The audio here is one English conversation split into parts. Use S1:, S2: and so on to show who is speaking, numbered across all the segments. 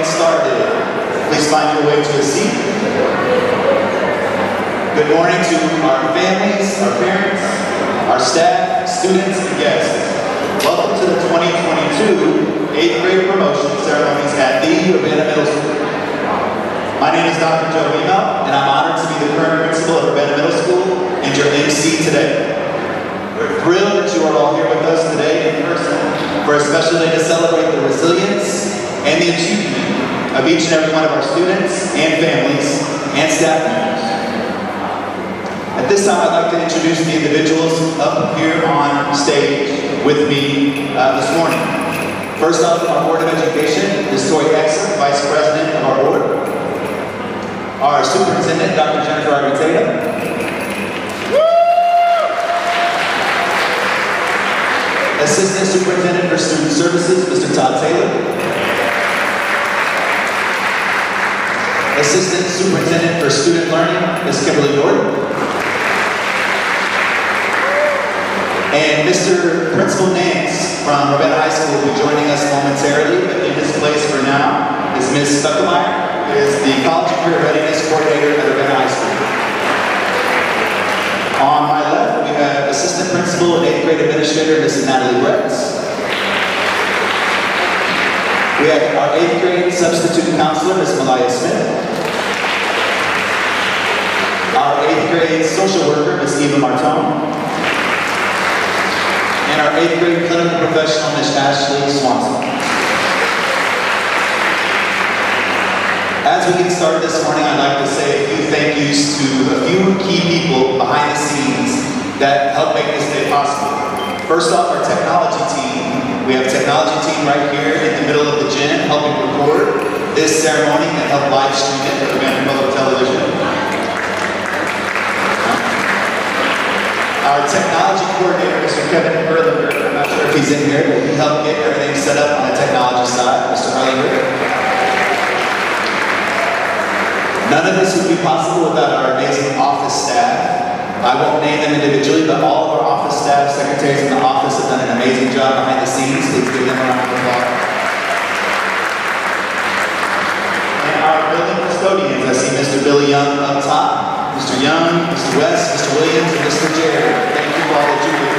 S1: started. Please find your way to a seat. Good morning to our families, our parents, our staff, students, and guests. Welcome to the 2022 8th grade promotion ceremonies at the Urbana Middle School. My name is Dr. Joe Emo, and I'm honored to be the current principal of Urbana Middle School and your MC today. We're thrilled that you are all here with us today in person for a special day to celebrate the resilience and the achievement of each and every one of our students and families and staff members. At this time, I'd like to introduce the individuals up here on stage with me this morning. First up, our Board of Education, Ms. Tori Exler, Vice President of our board. Our Superintendent, Dr. Jennifer Arguteta. Assistant Superintendent for Student Services, Mr. Todd Taylor. Assistant Superintendent for Student Learning, Ms. Kimberly Gordon. And Mr. Principal Nance from Urbana High School will be joining us momentarily, but in his place for now is Ms. Stuckemeyer, who is the College and Career Readiness Coordinator at Urbana High School. On my left, we have Assistant Principal and 8th grade Administrator, Mrs. Natalie Bretz. We have our 8th grade Substitute Counselor, Ms. Malaya Smith. Our 8th grade Social Worker, Ms. Eva Martone. And our 8th grade Clinical Professional, Ms. Ashley Swanson. As we get started this morning, I'd like to say a few thank yous to a few key people behind the scenes that help make this day possible. First off, our technology team. We have a technology team right here in the middle of the gym helping record this ceremony and help live stream it for Urbana Public Television. Our technology coordinator, Mr. Kevin Erlinger, I'm not sure if he's in here, but he helped get everything set up on the technology side, Mr. Erlinger. None of this would be possible without our amazing office staff. I won't name them individually, but all of our office staff, secretaries in the office have done an amazing job behind the scenes. Please give them a round of applause. And our building custodians, I see Mr. Billy Young up top, Mr. Young, Mr. West, Mr. Williams, and Mr. Jared. Thank you for all that you do.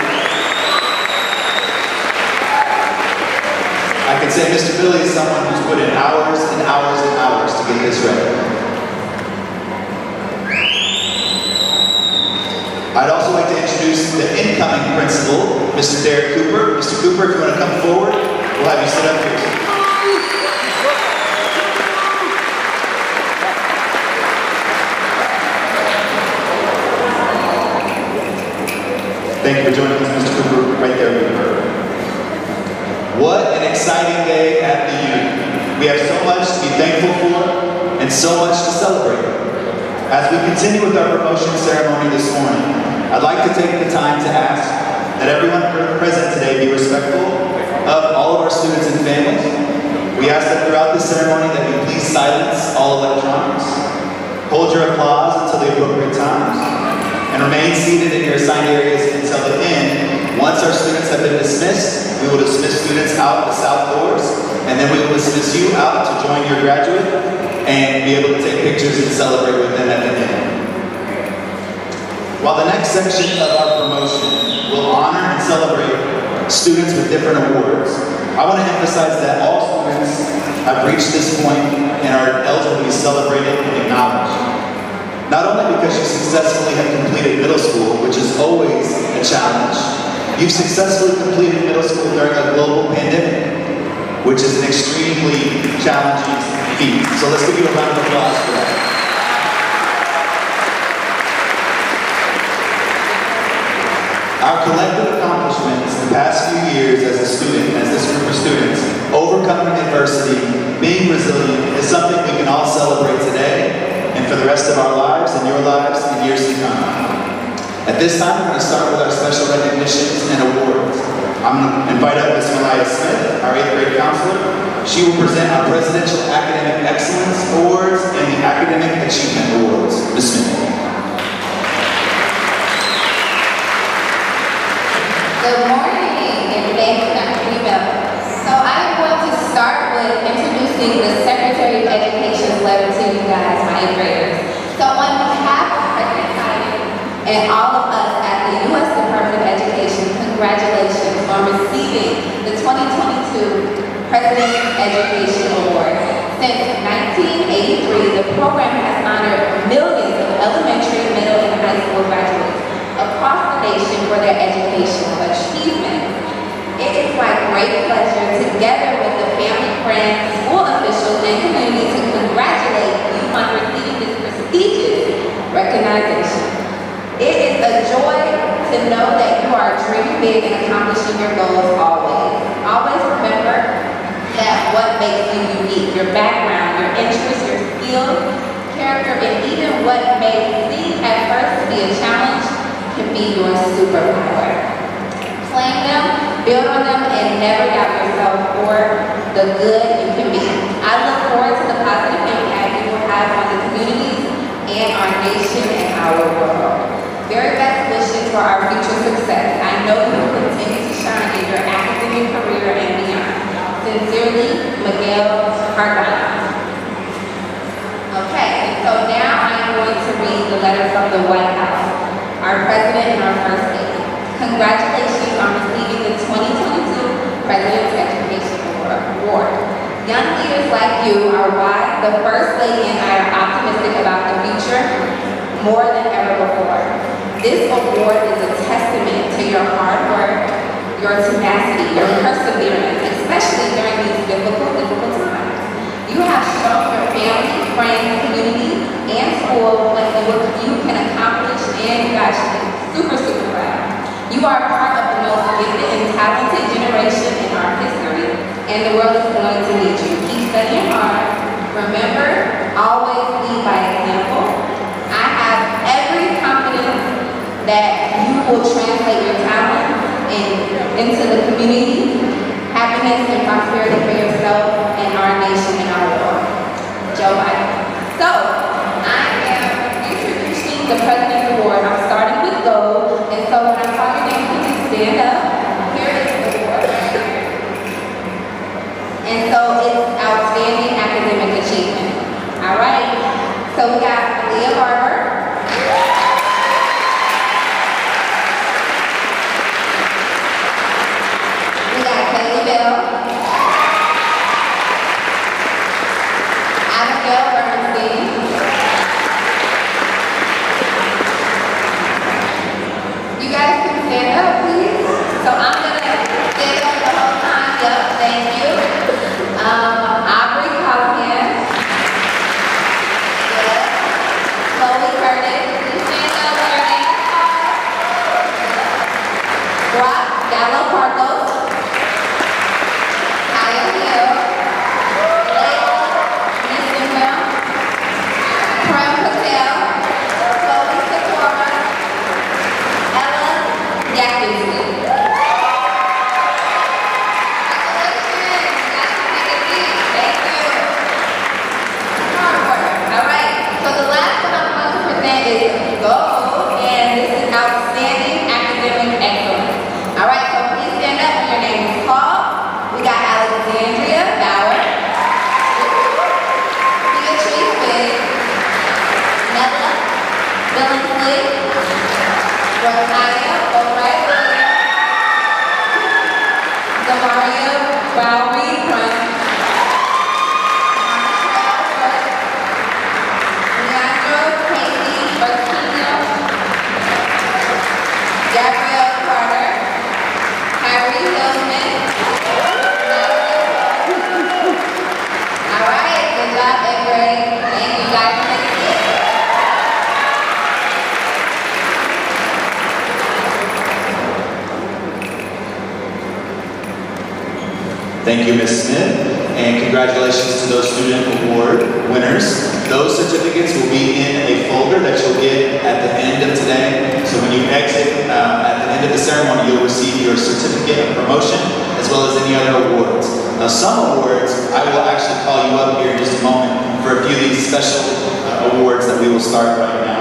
S1: I can say Mr. Billy is someone who's put in hours and hours and hours to get this ready. I'd also like to introduce the incoming principal, Mr. Derek Cooper. Mr. Cooper, if you want to come forward, we'll have you sit up here. Thank you for joining us, Mr. Cooper, right there. What an exciting day at the U. We have so much to be thankful for and so much to celebrate. As we continue with our promotion ceremony this morning, I'd like to take the time to ask that everyone present today be respectful of all of our students and families. We ask that throughout this ceremony that you please silence all electronics, hold your applause until the appropriate times, and remain seated in your assigned areas until the end. Once our students have been dismissed, we will dismiss students out the south doors, and then we will dismiss you out to join your graduate and be able to take pictures and celebrate with them at the end. While the next section of our promotion will honor and celebrate students with different awards, I want to emphasize that all students have reached this point and are eligible to be celebrated and acknowledged. Not only because you successfully have completed middle school, which is always a challenge, you've successfully completed middle school during a global pandemic, which is an extremely challenging feat. So let's give you a round of applause for that. Our collective accomplishments in the past few years as a student, as this group of students, overcoming adversity, being resilient, is something we can all celebrate today and for the rest of our lives and your lives in years to come. At this time, we're going to start with our special recognitions and awards. I'm going to invite up Ms. Malaya Smith, our 8th grade counselor. She will present our Presidential Academic Excellence Awards and the Academic Achievement Awards. Ms. Smith.
S2: Good morning, and thank you, Dr. Emo. So I'm going to start with introducing the Secretary 8th graders. So on behalf of President Biden and all of us at the U.S. Department of Education, congratulations on receiving the 2022 President's Education Award. Since 1983, the program has honored millions of elementary, middle, and high school graduates across the nation for their educational achievements. It is my great pleasure, together with the family, friends, school officials, and community, to congratulate you on receiving this prestigious recognition. It is a joy to know that you are dreaming big and accomplishing your goals always. Always remember that what makes you unique, your background, your interests, your skills, character, and even what may seem at first to be a challenge can be your superpower. Claim them, build on them, and never doubt yourself for the good you can be. I look forward to the positive impact you will have on the communities and our nation and our world. Very best wishes for our future success. I know you will continue to shine in your academic career and beyond. Sincerely, Miguel Cardona. Okay, and so now I'm going to read the letter from the White House, our President and our First Lady. Congratulations on receiving the 2022 President's Education Award. Young leaders like you are why the First Lady and I are optimistic about the future more than ever before. This award is a testament to your hard work, your tenacity, your perseverance, especially during these difficult times. You have shown your family, friends, community, and school what you can accomplish, and gosh, super proud. You are part of the most gifted and talented generation in our history, and the world is going to need you. Keep studying hard. Remember, always lead by example. I have every confidence that you will translate your talent into the community, happiness and prosperity for yourself and our nation and our world. Joe Biden. So, I am introducing the President's Award. I'm starting with gold, and so when I call your name, please stand up. Here is the award right here. And so it's Outstanding Academic Achievement. All right. So we got Leah Barber.
S1: Thank you, Ms. Smith, and congratulations to those student award winners. Those certificates will be in a folder that you'll get at the end of today. So when you exit at the end of the ceremony, you'll receive your certificate of promotion as well as any other awards. Now, some awards, I will actually call you up here in just a moment for a few of these special awards that we will start right now.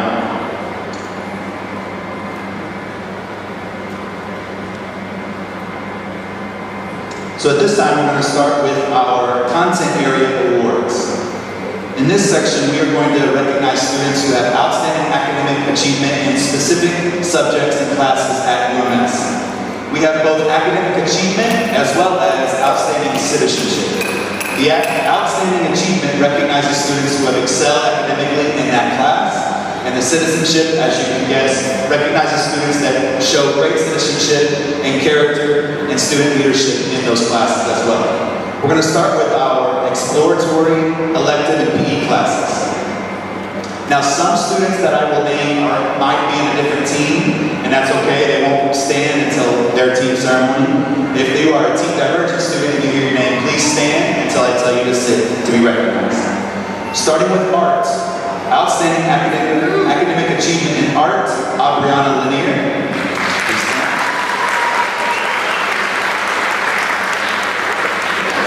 S1: So at this time, we're going to start with our content area awards. In this section, we are going to recognize students who have outstanding academic achievement in specific subjects and classes at UMS. We have both academic achievement as well as outstanding citizenship. The outstanding achievement recognizes students who have excelled academically in that class, and the citizenship, as you can guess, recognizes students that show great citizenship and character and student leadership in those classes as well. We're going to start with our exploratory, elective, and PE classes. Now, some students that I will name might be in a different team, and that's okay. They won't stand until their team ceremony. If you are a team divergent student and you hear your name, please stand until I tell you to sit to be recognized. Starting with art. Outstanding academic achievement in art, Aubriana Lanier.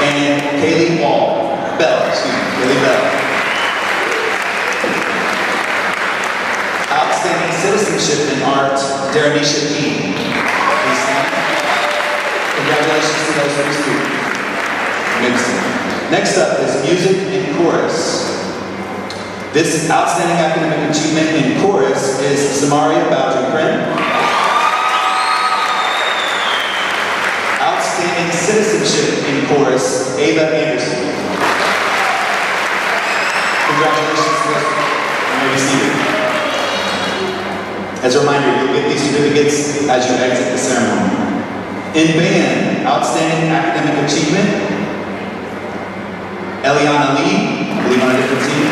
S1: And Kaylee Bell. Outstanding citizenship in art, Daramisha P. Congratulations to those three students. Next up is music and chorus. This outstanding academic achievement in chorus is Samaria Bowden-Kren. Outstanding citizenship in chorus, Ava Anderson. Congratulations to us. You may be seated. As a reminder, you'll get these certificates as you exit the ceremony. In band, outstanding academic achievement, Eliana Lee, I believe on a different team.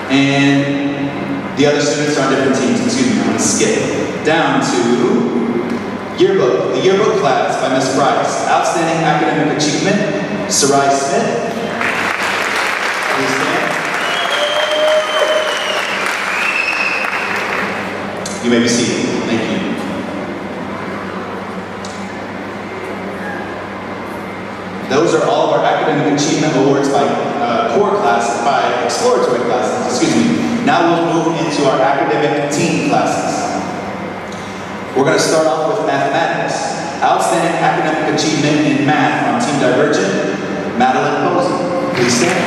S1: And the other students are on different teams. Excuse me, I'm going to skip down to yearbook. The yearbook class by Ms. Price. Outstanding academic achievement, Sarai Smith. Please stand. You may be seated. Thank you. Those are all of our academic achievement awards by core classes, by exploratory classes, excuse me. Now we'll move into our academic team classes. We're going to start off with mathematics. Outstanding academic achievement in math on Team Divergent, Madeline Posey. Please stand.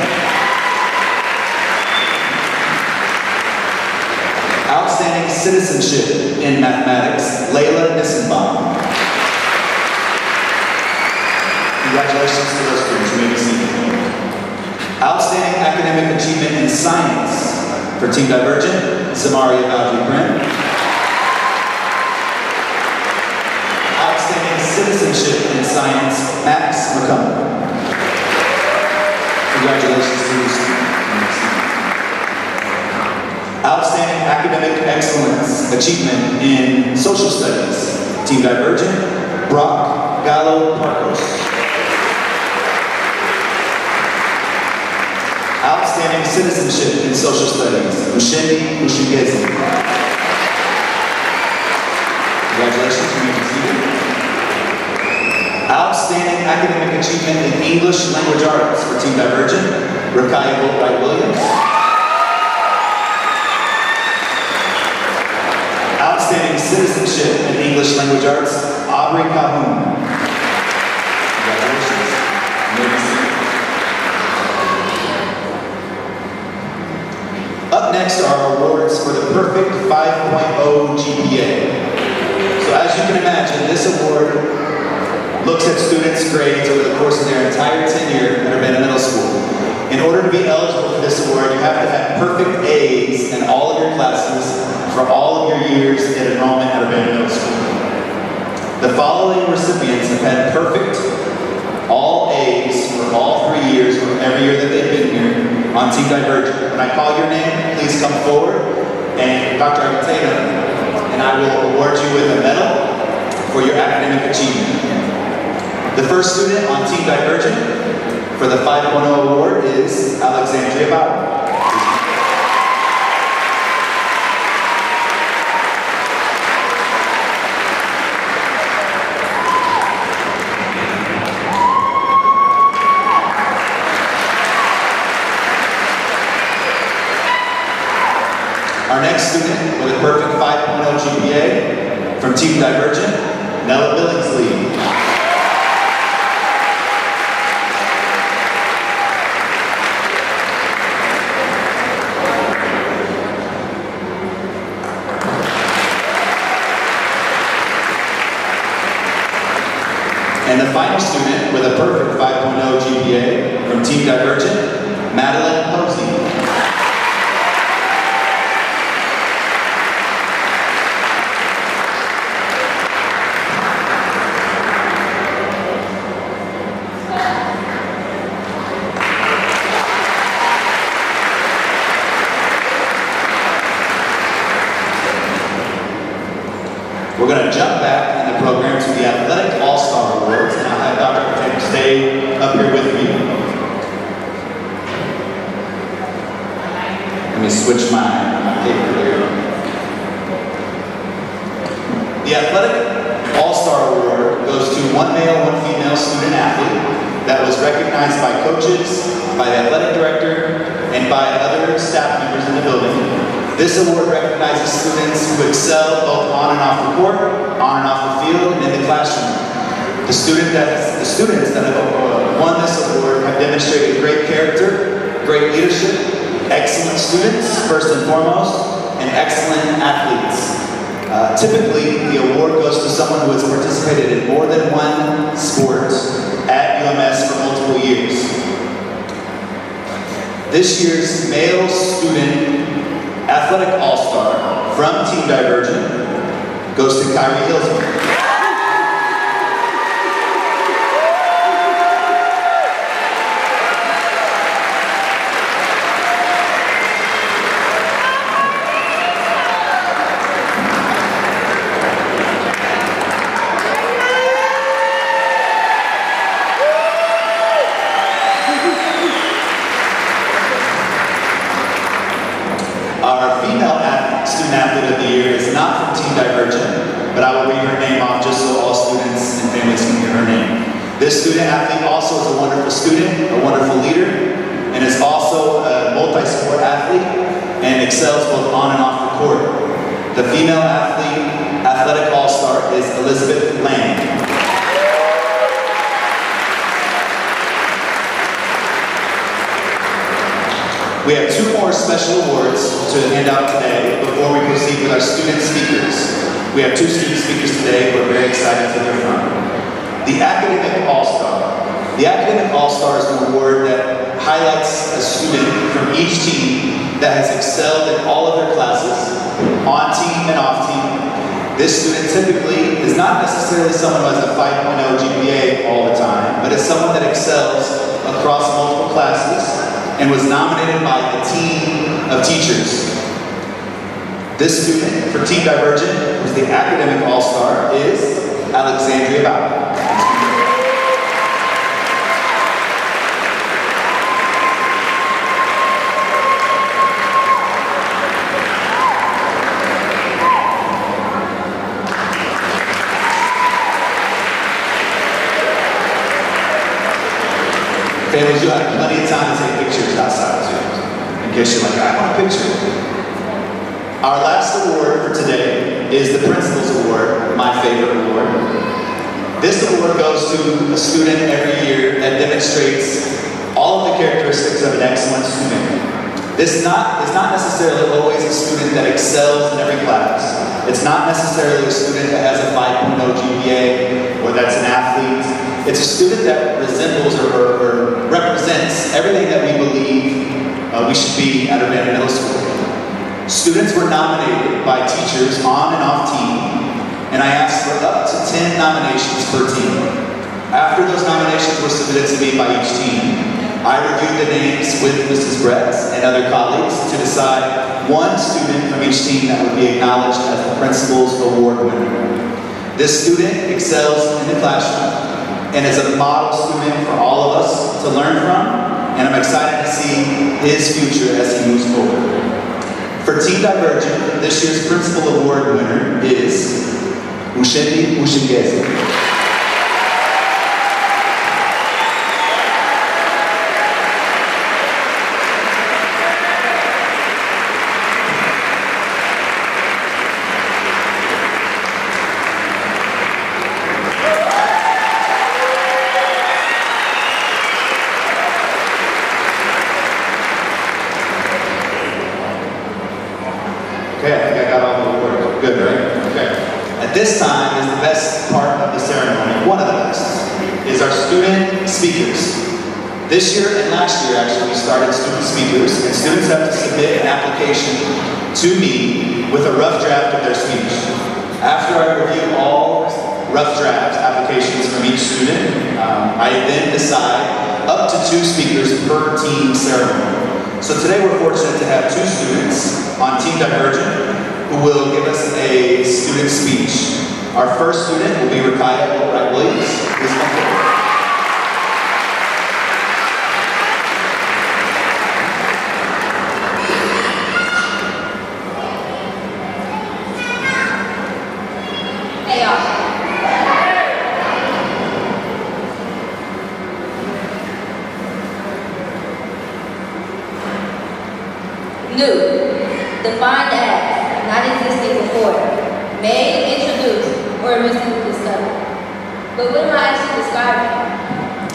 S1: Outstanding citizenship in mathematics, Layla Nissenbaum. Congratulations to those students. You may be seated. Outstanding academic achievement in science for Team Divergent, Samaria Bowden-Kren. Outstanding citizenship in science, Max McCumber. Congratulations to these students. Outstanding academic excellence achievement in social studies, Team Divergent, Brock Gallo Parkos. Outstanding citizenship in social studies, Mushindi Mushigezi. Congratulations, you may be seated. Outstanding academic achievement in English language arts for Team Divergent, Rakaya Williams. Outstanding citizenship in English language arts, Aubrey Calhoun. Congratulations, you may be seated. Up next are awards for the perfect 5.0 GPA. So as you can imagine, this award looks at students' grades over the course of their entire tenure at Urbana Middle School. In order to be eligible for this award, you have to have perfect A's in all of your classes for all of your years in enrollment at Urbana Middle School. The following recipients have had perfect all A's for all 3 years, for every year that they've been here on Team Divergent. When I call your name, please come forward, and Dr. Argentino and I will award you with a medal for your academic achievement. The first student on Team Divergent for the 5.0 award is Alexandria Bauer. Our next student with a perfect 5.0 GPA from Team Divergent, Nella Billingsley. final student with a perfect 5.0 GPA from Team Divergent, Madeline Posey. We're going to jump back in the program to the Athletic All-Star Awards, and I'll have Dr. Patel stay up here with me. Let me switch my paper here. The Athletic All-Star Award goes to one male, one female student athlete that was recognized by coaches, by the athletic director, and by other staff members in the building. This award recognizes students who excel both on and off the court, on and off the field, and in the classroom. The students that have won this award have demonstrated great character, great leadership, excellent students, first and foremost, and excellent athletes. Typically, the award goes to someone who has participated in more than one sport at UMS for multiple years. This year's male student Athletic All-Star from Team Divergent goes to Kyrie Hilton. Our female student athlete of the year is not from Team Divergent, but I will read her name off just so all students and families can hear her name. This student athlete also is a wonderful student, a wonderful leader, and is also a multi-sport athlete and excels both on and off the court. The female athletic all-star is Elizabeth Lang. We have two more special awards to hand out today before we proceed with our student speakers. We have two student speakers today we're very excited to hear from. The Academic All-Star. The Academic All-Star is an award that highlights a student from each team that has excelled in all of their classes, on team and off team. This student typically is not necessarily someone who has a 5.0 GPA all the time, but is someone that excels across multiple classes and was nominated by a team of teachers. This student for Team Divergent, who's the Academic All-Star, is Alexandria Bauer. Families, you'll have plenty of time to take pictures outside too, in case you're like, I want a picture. Our last award for today is the Principal's Award, my favorite award. This award goes to a student every year that demonstrates all of the characteristics of an excellent student. This is not necessarily always a student that excels in every class. It's not necessarily a student that has a 5.0 GPA or that's an athlete. It's a student that resembles or represents everything that we believe we should be at Urbana Middle School. Students were nominated by teachers on and off team, and I asked for up to 10 nominations per team. After those nominations were submitted to me by each team, I reviewed the names with Mrs. Brett and other colleagues to decide one student from each team that would be acknowledged as the Principal's Award winner. This student excels in the classroom and is a model student for all of us to learn from, and I'm excited to see his future as he moves forward. For Team Divergent, this year's Principal Award winner is Ushendi Ushingezi. Okay, I think I got all the awards. Good, right? Okay. At this time is the best part of the ceremony, one of the best. is our student speakers. This year and last year, actually, we started student speakers, and students have to submit an application to me with a rough draft of their speech. After I review all rough draft applications from each student, I then decide up to 2 speakers per team ceremony. So today we're fortunate to have 2 students on Team Divergent who will give us a student speech. Our first student will be Rakaya Williams. Please come forward.
S2: New, defined as, not existing before, made, introduced, or recently discovered. But what am I actually describing?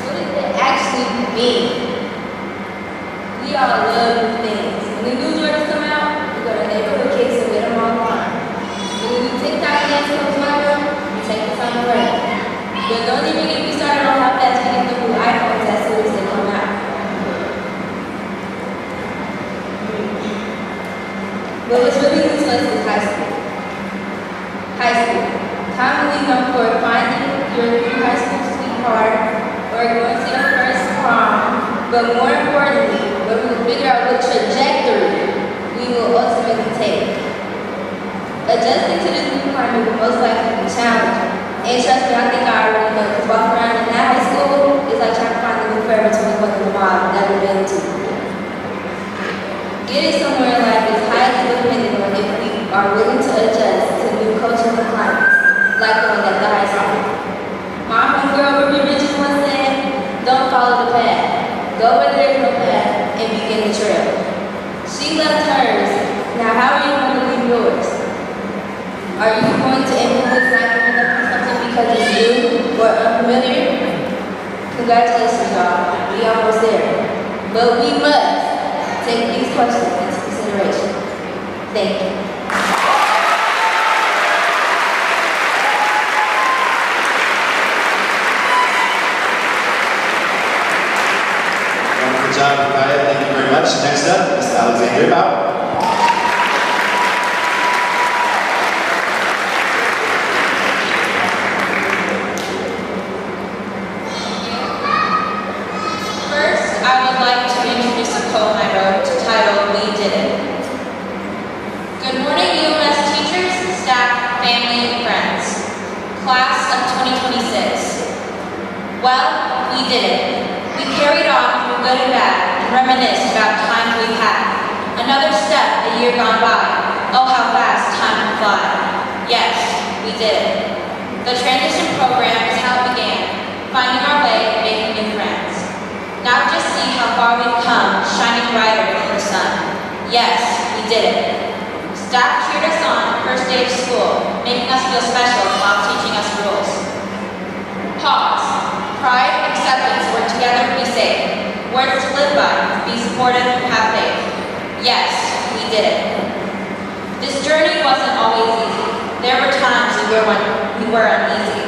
S2: What does it actually mean? We all love new things. When the new Jordans come out, we go to neighborhood kids and get them online. When the new TikTok dance comes viral, we take the time away. But don't even get me started on how fast we get the new iPhones as soon as they come out. But what's really new to us is high school. High school, commonly known for finding your new high school sweetheart or going to your first prom, but more importantly, when we will figure out what trajectory we will ultimately take. Adjusting to this new climate will most likely be challenging. And trust me, I think I already know, because walking around in that high school is like trying to find the new Forever 21 in the mall I've never been to. Getting somewhere in life is highly dependent on if we are willing to adjust to new cultures and climates, like the one at the high school. My homegirl Ruby Richards once said, don't follow the path. Go where there is no path and begin the trail. She left hers. Now how are you going to leave yours? Are you going to influence not giving up on something because it's new or unfamiliar? Congratulations, y'all. We almost there. But we must take these questions into consideration. Thank you.
S1: Wonderful job, Rakaya. Thank you very much. Next up, Ms. Alexandria Bauer.
S3: Well, we did it. We carried on through good and bad and reminisced about times we've had. Another step, a year gone by. Oh, how fast time can fly. Yes, we did it. The transition program is how it began, finding our way and making new friends. Now just see how far we've come, shining brighter than the sun. Yes, we did it. Staff cheered us on the first day of school, making us feel special while teaching us rules. Pause. Pride, acceptance, work together, be safe. Words to live by, be supportive, have faith. Yes, we did it. This journey wasn't always easy. There were times we were uneasy.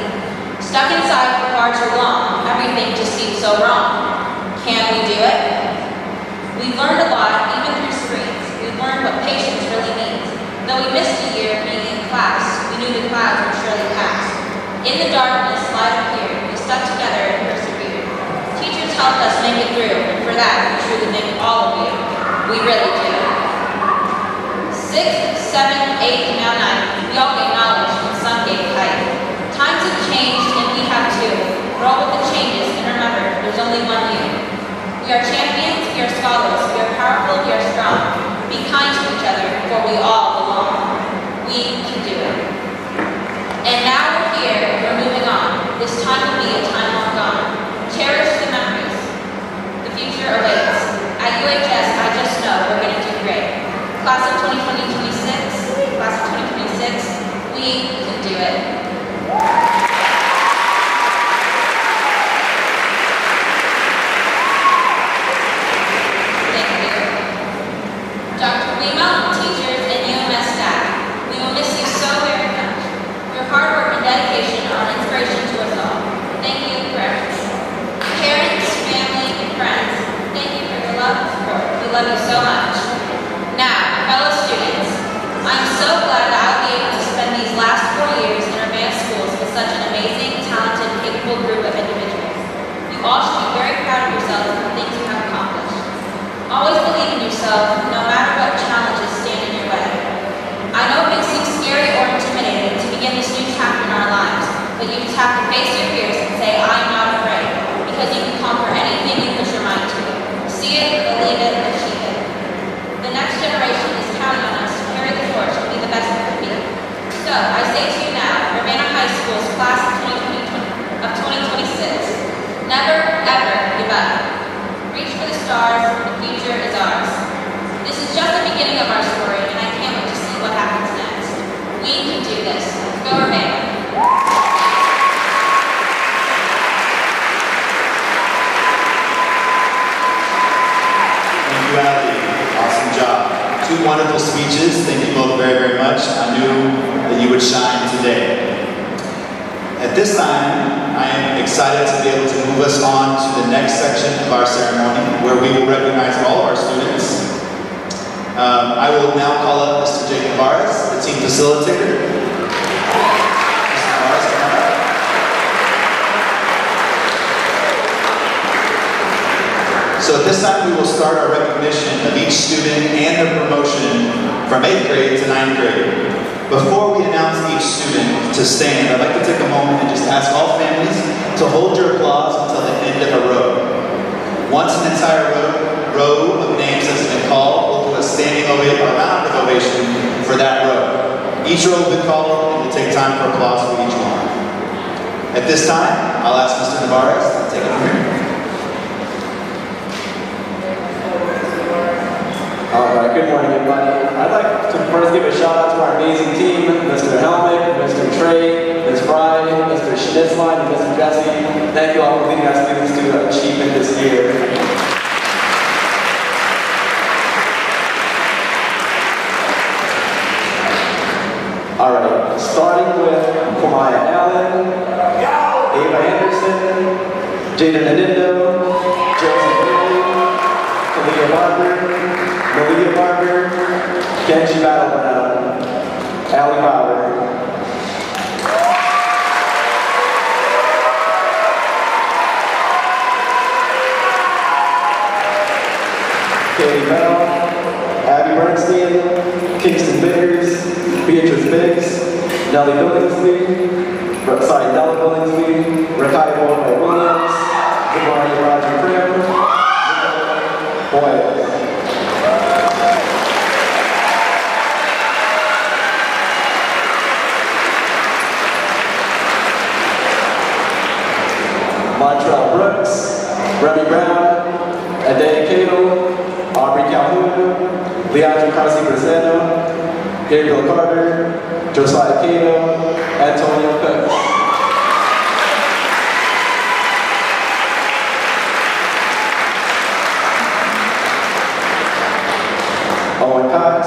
S3: Stuck inside for far too long, everything just seemed so wrong. Can we do it? We've learned a lot, even through screens. We've learned what patience really means. Though we missed a year being in class, we knew the clouds would surely pass. In the darkness, light appeared. Stuck together and persevered. Teachers helped us make it through, and for that, we truly thank all of you. We really do. 6th, 7th, 8th, and now 9th, we all gain knowledge and some gain height. Times have changed, and we have too. Roll with the changes, and remember, there's only one you. We are champions, we are scholars, we are powerful, we are strong. Be kind to each other, for we all belong. We can do it. And now we're here, we're moving on. This time will be a time long gone. Cherish the memories. The future awaits. At UHS, I just know we're going to do great. Class of 2026, we can do it. Thank you. Dr. Lima, teachers, and UMS staff, we will miss you so very much. Your hard work and dedication are an inspiration to us all. Thank you for everything. Love you so much. Now, fellow students, I'm so glad that I'll be able to spend these last 4 years in Urbana schools with such an amazing, talented, capable group of individuals. You all should be very proud of yourselves for the things you have accomplished. Always believe in yourself, no matter what challenges stand in your way. I know it may seem scary or intimidating to begin this new chapter in our lives, but you just have to face your fears and say, I am not afraid, because you can conquer anything you put your mind to. See it, believe it, achieve it. The next generation is counting on us to carry the torch and be the best it can be. So, I say to you now, Urbana High School's class of 2026, never, ever give up. Reach for the stars, the future is ours. This is just the beginning of our story, and I can't wait to see what happens next. We can do this. Go Urbana.
S1: Thank you, Abby. Awesome job. 2 wonderful speeches. Thank you both very, very much. I knew that you would shine today. At this time, I am excited to be able to move us on to the next section of our ceremony, where we will recognize all of our students. I will now call up Mr. Jake Navarez, the team facilitator. Mr. Navarez, come on up. So at this time, we will start our recognition of each student and their promotion from 8th grade to 9th grade. Before we announce each student to stand, I'd like to take a moment and just ask all families to hold your applause until the end of a row. Once an entire row of names has been called, we'll do a standing ovation, a round of ovation for that row. Each row will be called, and we'll take time for applause for each one. At this time, I'll ask Mr. Navarez to take it from here.
S4: Alright, good morning everybody. I'd like to first give a shout out to our amazing team, Mr. Helmick, Mr. Trey, Ms. Fry, Mr. Schnitzline, and Mr. Jesse. Thank you all for leading our students to achievement this year. Alright, starting with Kamaya Allen, Ava Anderson, Jada Nadindo, Josie Bailey, Kalia Barber, Malia Barber, Kenji Battleground, Allie Bauer. Katie Bell, Abby Bernstein, Kingston Biggers, Beatrice Biggs, Nellie Billingsley, Della Billingsley, Rakai Boyd Williams, Devontae Roger Prim, Boyd. Montreal Brooks, Remy Brown, Adea Cato, Aubrey Calhoun, Leandro Carci-Brazano, Gabriel Carter, Josiah Cato, Antonio Cooks. Owen Cox,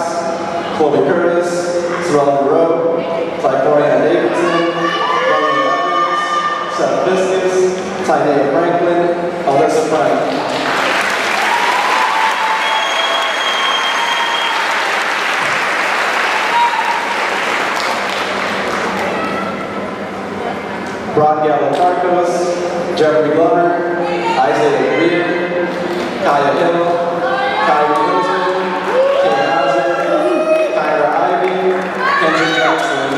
S4: Chloe Curtis, Sorrel Moreau, Typhorian Davidson, Brian Evans, Seth Viscus, Tynea Franklin, Alyssa Frank. Brock Galatarkos, Jeffrey Glover, Isaiah Reed, Kaya Hill, Kyrie Hilton, Kim Hauser, Kyra Ivy, Kendrick Jackson.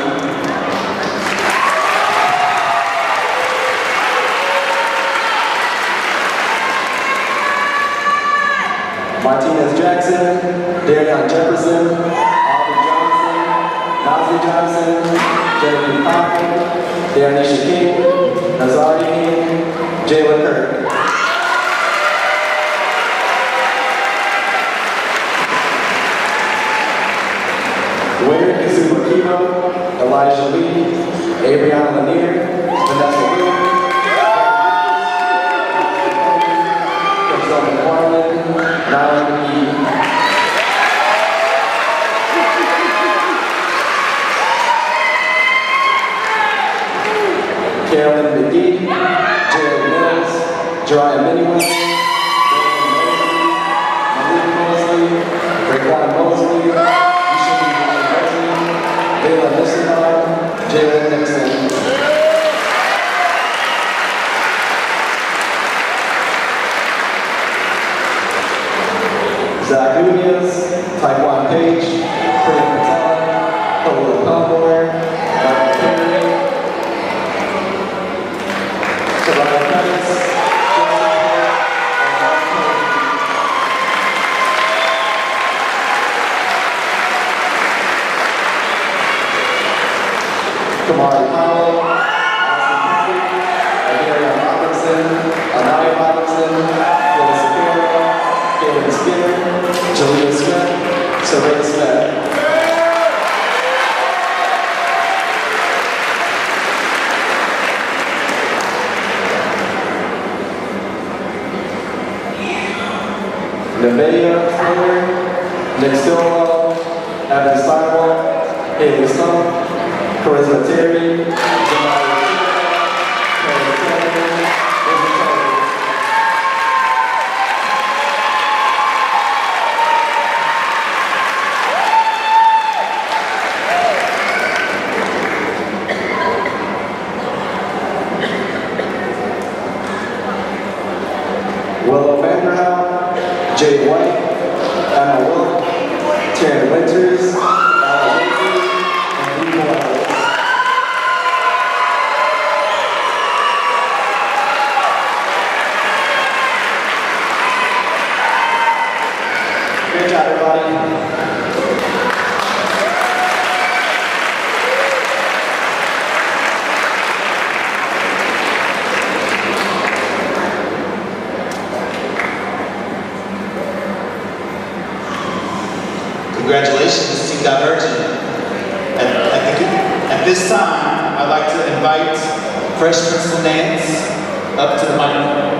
S4: Martinez Jackson, Darion Jefferson, Aubrey Johnson, Nasri Johnson, Jeremy Coffin, Danisha King, Nazari King, Jalen Kirk. Winner Kisuba Kibo, Elijah Lee, Abriana Lanier, Vanessa Lee, Priscilla McFarland, Nine E. Carolyn McGee, Jared Mills, Jariah Minimus, Malik Mills, Zach Nunez, Taekwon Page, Priya Patel, Polo Palmore, Michael Perry, Savannah Pettis, Kamari Powell, Austin Pickett, Adarian Robinson, Anaya Robinson, Willis Shapiro, Galen Skinner, Jalea Smith, Saray Smith. Nevaeh Fuller, Nick Stillwell, Evan Steinwell, Haley Stone, Charisma Terry, Willow Vanderhout, Jay White, Emma Wilk, Taryn Winters, Ella Lindsay, and Lee Morales. Great job, everybody.
S1: Congratulations, Team Divergent. At this time, I'd like to invite Fresh Prince of Dance up to the microphone.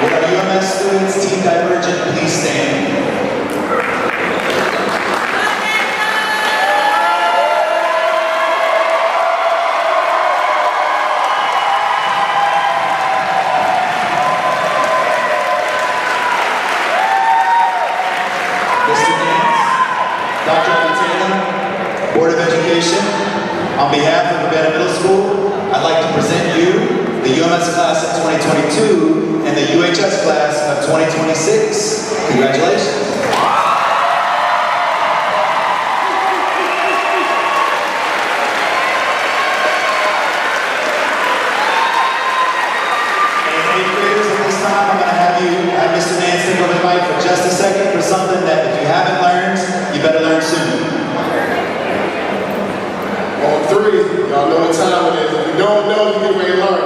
S1: Will our UMS students, Team Divergent, please stand? Board of Education, on behalf of Urbana Middle School, I'd like to present you the UMS class of 2022 and the UHS class of 2026. Congratulations. And 8th graders, at this time, I'm going to have Mr. Nance take over the mic for just a second for something that if you haven't learned, you better learn soon.
S5: On 3, y'all know what time it is. If you don't know, you can ready to learn.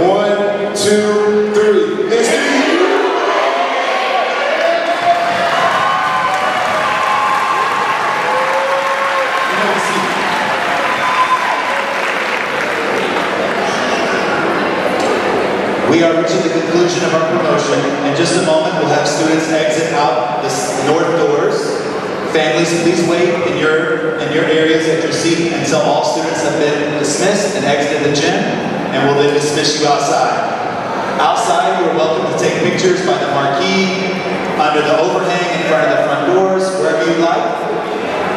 S5: 1, 2, 3. Next to you.
S1: We are reaching the conclusion of our promotion. In just a moment, we'll have students exit out the north doors. Families, please wait in your areas at your seat until all students have been dismissed and exited the gym, and we'll then dismiss you outside. Outside, you are welcome to take pictures by the marquee, under the overhang in front of the front doors, wherever you'd like.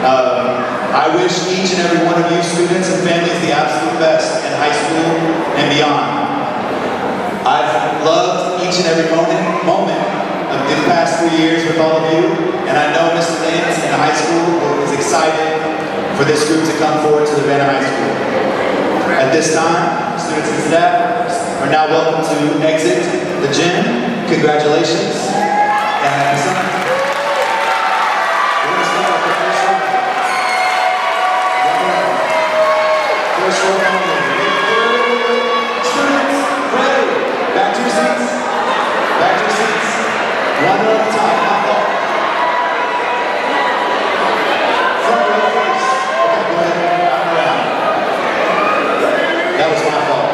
S1: I wish each and every one of you students and families the absolute best in high school and beyond. I've loved each and every moment of the past 3 years with all of you, and I know Mr. Nance in high school is excited for this group to come forward to Urbana High School. At this time, students and staff are now welcome to exit the gym. Congratulations, and happy summer. We're going to start with the first round. First round. Students, ready? Back to your seats. Back to your seats. One row at a time, not all. Front row first. Okay, go ahead. I'm around. That was my fault.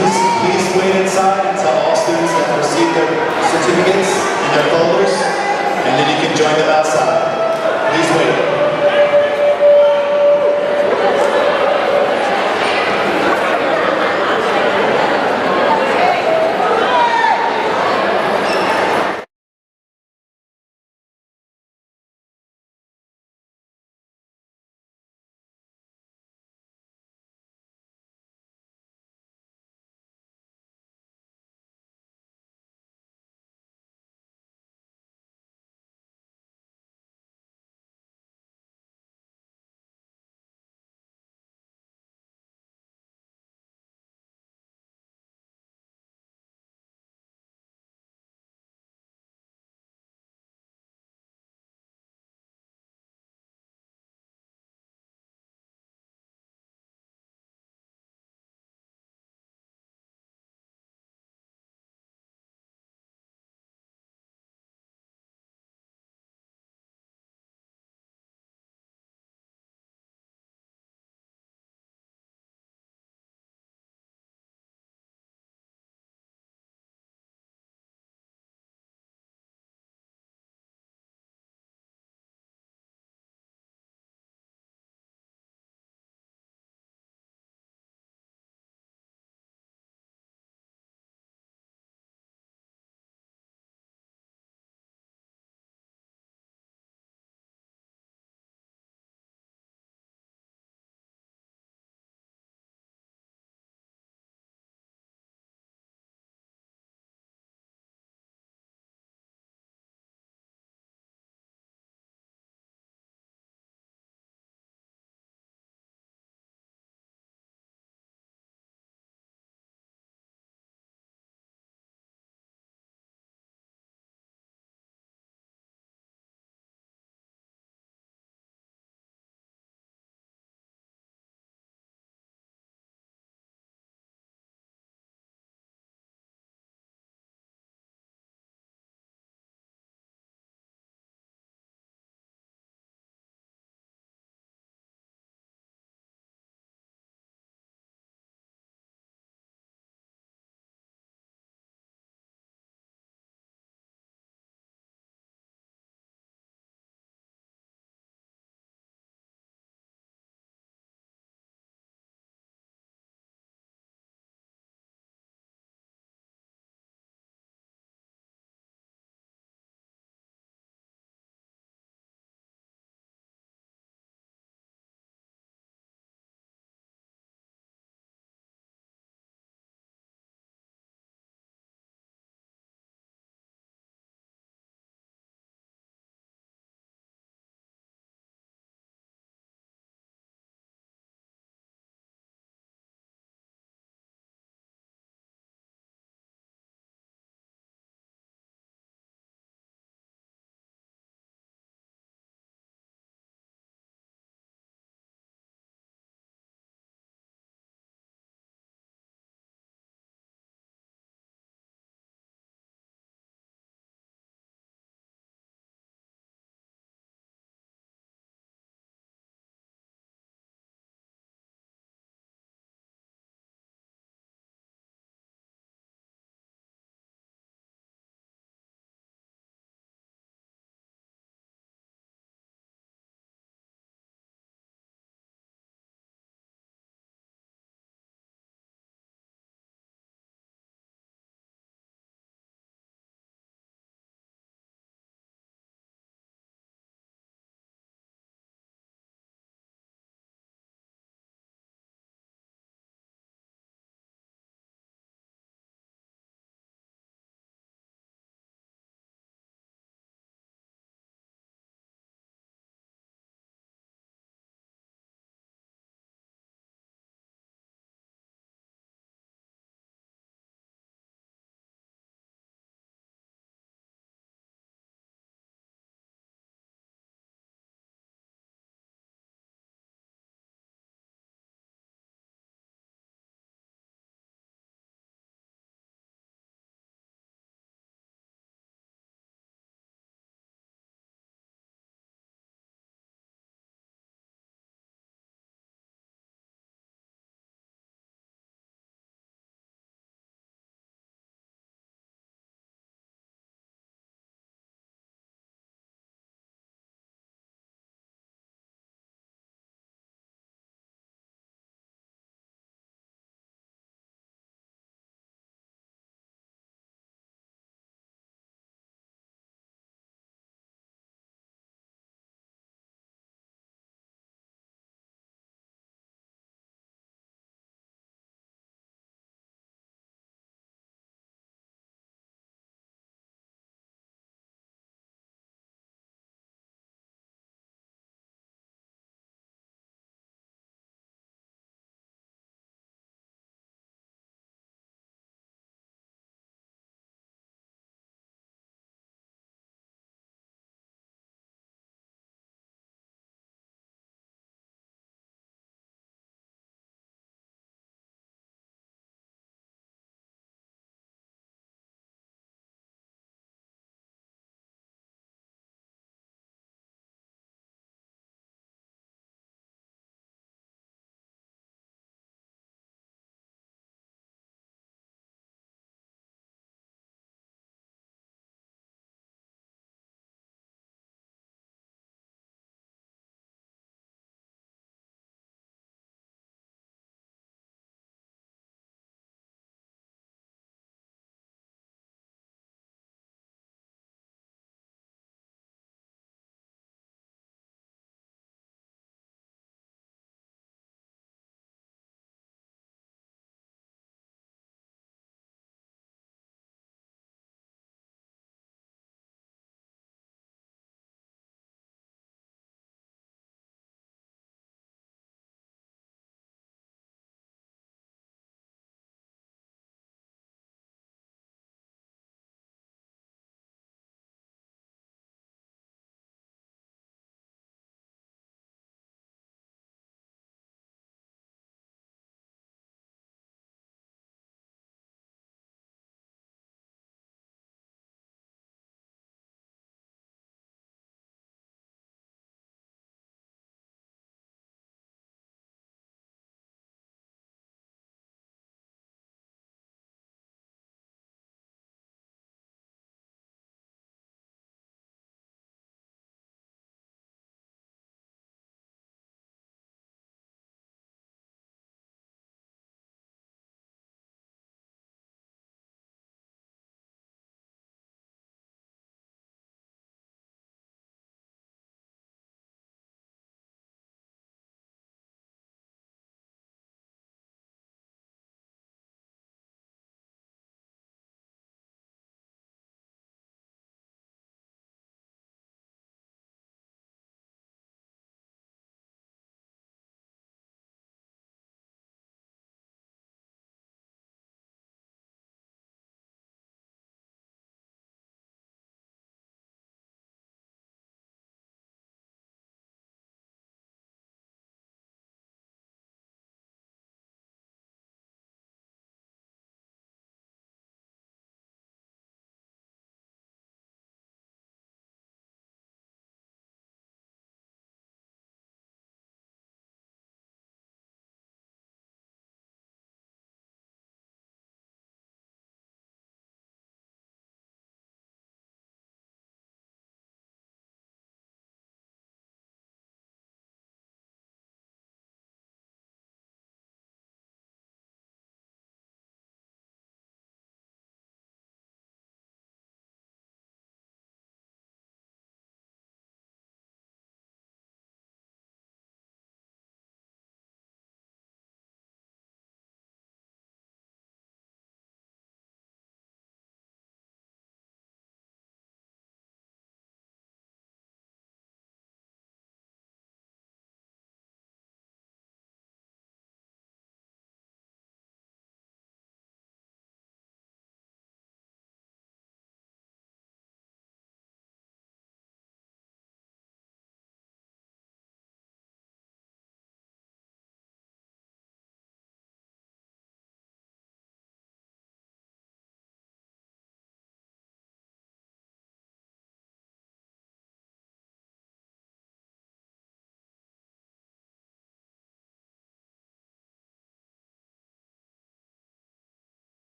S1: please wait inside until all students have received their certificates in their folders, and then you can join them outside. Please wait.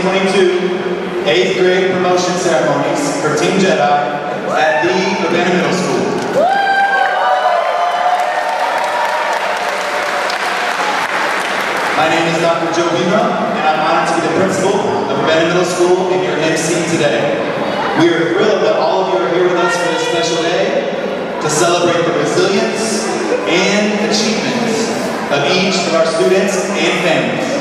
S1: 2022 8th grade promotion ceremonies for Team Jedi at the Urbana Middle School. My name is Dr. Joe Vima, and I'm honored to be the principal of Urbana Middle School and your MC today. We are thrilled that all of you are here with us for this special day to celebrate the resilience and achievements of each of our students and families.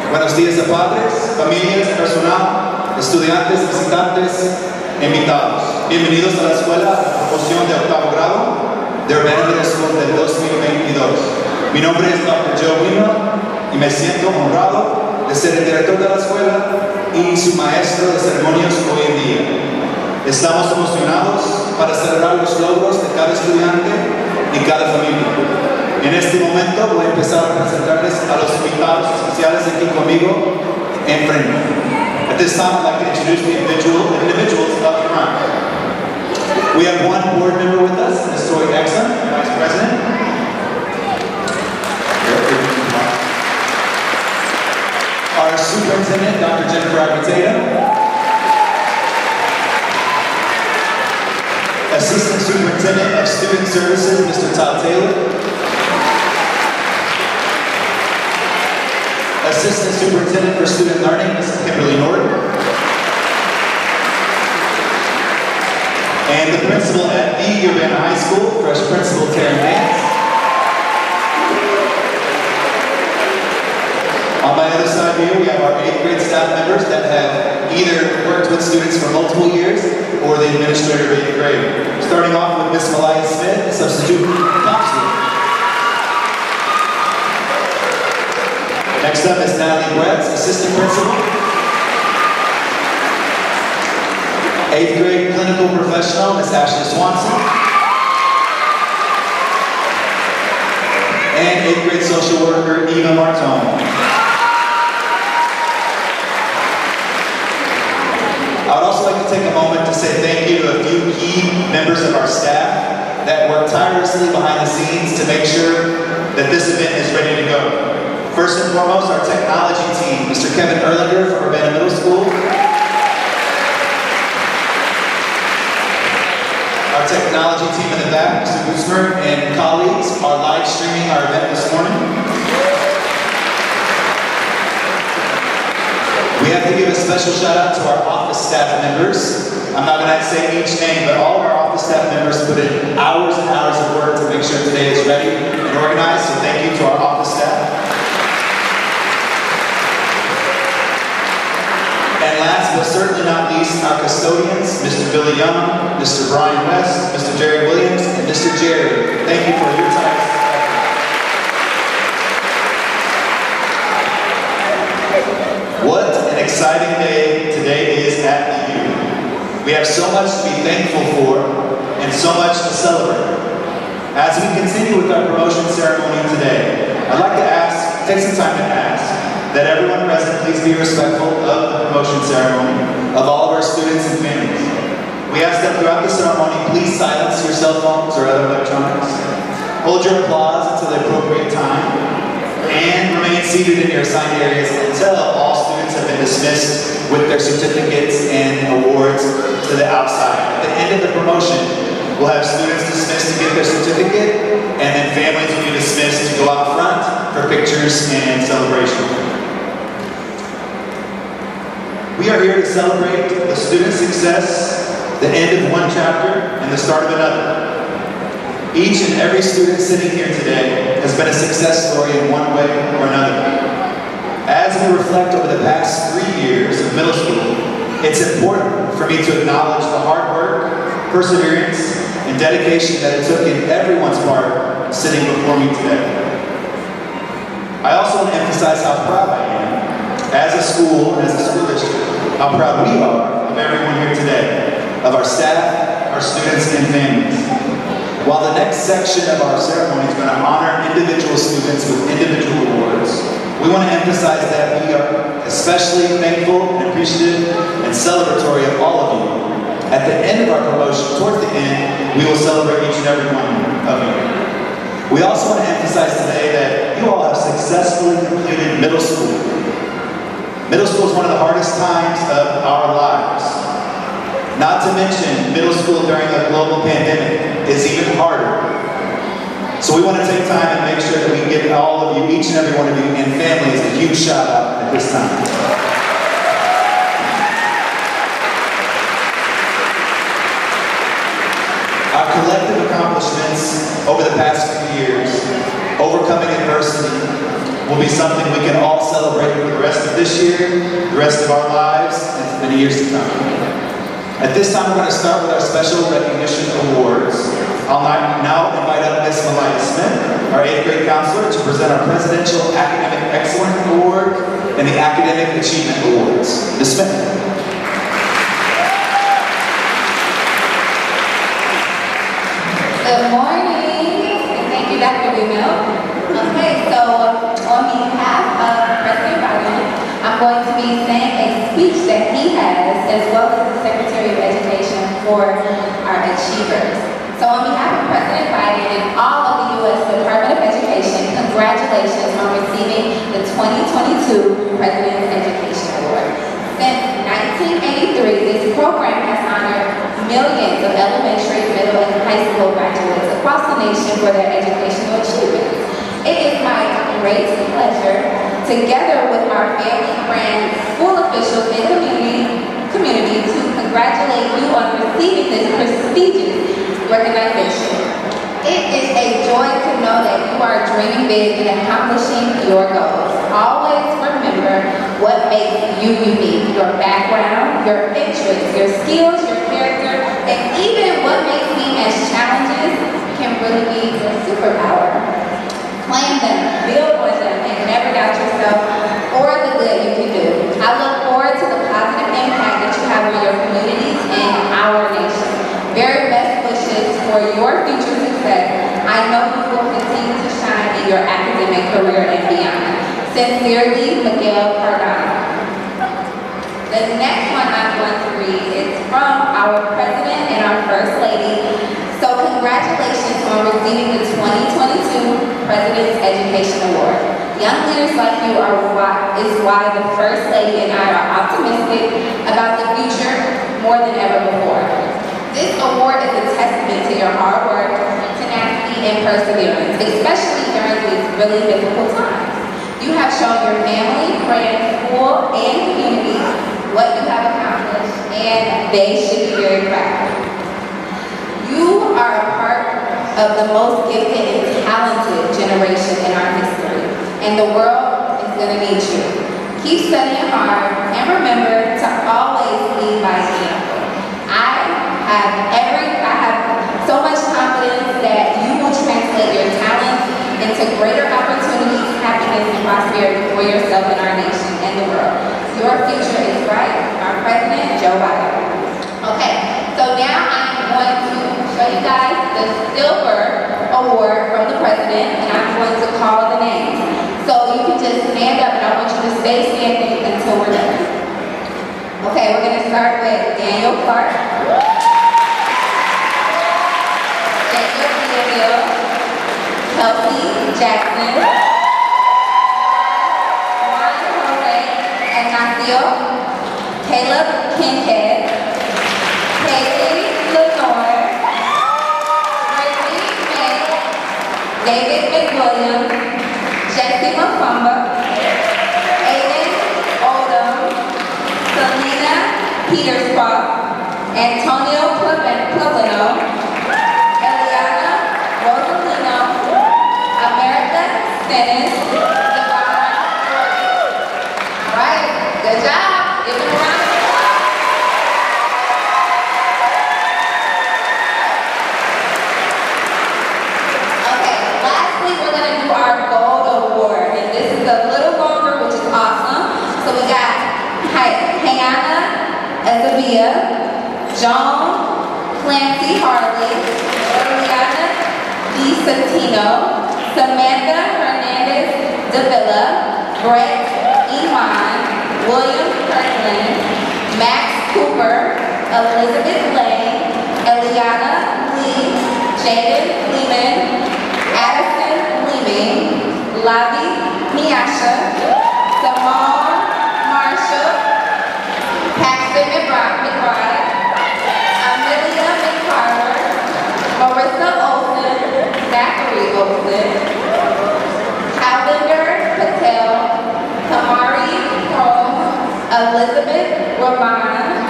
S1: Buenos días a padres, familias, personal, estudiantes, visitantes, invitados. Bienvenidos a la escuela de promoción de octavo grado de Urbana Middle School del 2022. Mi nombre es Dr. Joe Vima y me siento honrado de ser el director de la escuela y su maestro de ceremonias hoy en día. Estamos emocionados para celebrar los logros de cada estudiante y cada familia. En este momento voy a empezar a presentarles a los invitados especiales aquí conmigo en frente. At this time, I'd like to introduce the individuals up front. We have one board member with us, Ms. Toy Exxon, Vice President. Our Superintendent, Dr. Jennifer Arquiteta. Assistant Superintendent of Student Services, Mr. Todd Taylor. Assistant Superintendent for Student Learning, Ms. Kimberly Norton. And the principal at the Urbana High School, Fresh Principal Terry Mance. On my other side here, we have our 8th grade staff members that have either worked with students for multiple years or the administrator of 8th grade. Starting off with Ms. Malaya Smith, substitute counselor. Next up is Natalie Bretz, assistant principal. 8th grade clinical professional, Ms. Ashley Swanson. And 8th grade social worker, Eva Martone. I would also like to take a moment to say thank you to a few key members of our staff that work tirelessly behind the scenes to make sure that this event is ready to go. First and foremost, our technology team, Mr. Kevin Erlinger from Urbana Middle School. Our technology team in the back, Mr. Guzmer and colleagues, are live streaming our event this morning. We have to give a special shout out to our office staff members. I'm not going to say each name, but all of our office staff members put in hours and hours of work to make sure today is ready and organized, so thank you to our office staff. And last but certainly not least, our custodians, Mr. Billy Young, Mr. Brian West, Mr. Jerry Williams, and Mr. Jerry. Thank you for your time. What an exciting day today is at the U. We have so much to be thankful for and so much to celebrate. As we continue with our promotion ceremony today, I'd like to take some time to ask that everyone present please be respectful of the promotion ceremony of all of our students and families. We ask that throughout the ceremony, please silence your cell phones or other electronics. Hold your applause until the appropriate time. And remain seated in your assigned areas until all students have been dismissed with their certificates and awards to the outside. At the end of the promotion, we'll have students dismissed to get their certificate, and then families will be dismissed to go out front for pictures and celebration. We are here to celebrate the student success, the end of one chapter, and the start of another. Each and every student sitting here today has been a success story in one way or another. As we reflect over the past 3 years of middle school, it's important for me to acknowledge the hard work, perseverance, and dedication that it took in everyone's part sitting before me today. I also want to emphasize how proud I am, as a school and as a school district, how proud we are of everyone here today, of our staff, our students, and families. While the next section of our ceremony is going to honor individual students with individual awards, we want to emphasize that we are especially thankful and appreciative and celebratory of all of you. At the end of our promotion, towards the end, we will celebrate each and every one of you. We also want to emphasize today that you all have successfully completed middle school. Middle school is one of the hardest times of our lives. Not to mention, middle school during a global pandemic is even harder. So we want to take time and make sure that we give all of you, each and every one of you, and families a huge shout out at this time. Our collective accomplishments over the past few years, overcoming adversity, will be something we can all celebrate for the rest of this year, the rest of our lives, and for many years to come. At this time, we're going to start with our special recognition awards. I'll now invite up Ms. Malaya Smith, our 8th grade counselor, to present our Presidential Academic Excellence Award and the Academic Achievement Awards. Ms. Smith.
S2: Good morning, and thank you, Dr. Reno. Okay, so on behalf of President Biden, I'm going to be saying a speech that he has, as well as the Secretary of Education, for our achievers. So on behalf of President Biden and all of the U.S. Department of Education, congratulations on receiving the 2022 President's Education Award. Since 1983, this program has honored millions of elementary, middle, and high school graduates across the nation for their educational achievements. It is my great pleasure, together with our family, friends, school officials, and community, to congratulate you on receiving this prestigious recognition. It is a joy to know that you are dreaming big and accomplishing your goals. Always remember what makes you unique: your background, your interests, your skills, your character, and even what makes me as challenges can really be your superpower. Claim them, build on them, and never doubt yourself or the good you can do. I look forward to the positive impact that you have on your communities and our nation. Very best wishes for your future success. I know you will continue to shine in your academic career and beyond. Sincerely, Miguel Cardano. The next one I'm going to read is from our President and our First Lady. So congratulations on receiving the 2022 President's Education Award. Young leaders like you is why the First Lady and I are optimistic about the future more than ever before. This award is a testament to your hard work, tenacity, and perseverance, especially during these really difficult times. You have shown your family, friends, school, and community what you have accomplished, and they should be very proud. You are a part of the most gifted and talented generation in our history, and the world is going to need you. Keep studying hard, and remember to always lead by example. I have so much confidence that you will translate your talents into greater opportunities, happiness, and prosperity for yourself and our nation and the world. Your future is bright. Our President, Joe Biden. Okay, so now I'm going to show you guys the Silver Award from the President, and I'm going to call the names. So you can just stand up, and I want you to stay standing until we're done. Okay, we're going to start with Daniel Clark, Kelsey Jackson, Juan Jose Ignacio, Caleb Kincaid, Haley Lenore, Brittany May, David McWilliam, Jesse Mafumba, Aiden Odom, Selena Peterscroft, Antonio Plevino, Dennis, all right, good job. Give them a round of applause. Okay, lastly, we're going to do our Gold Award, and this is a little longer, which is awesome. So we got Hannah Ezebia, Joan Clancy Harley, Liliana DiSantino, Samantha Hernandez Davila, Brett Iman, William Kirkland, Max Cooper, Elizabeth Lane, Eliana Lee, Jaden Lehman, Addison Leeming, Lavi Miasha, Simone Marsh Elizabeth Urbana,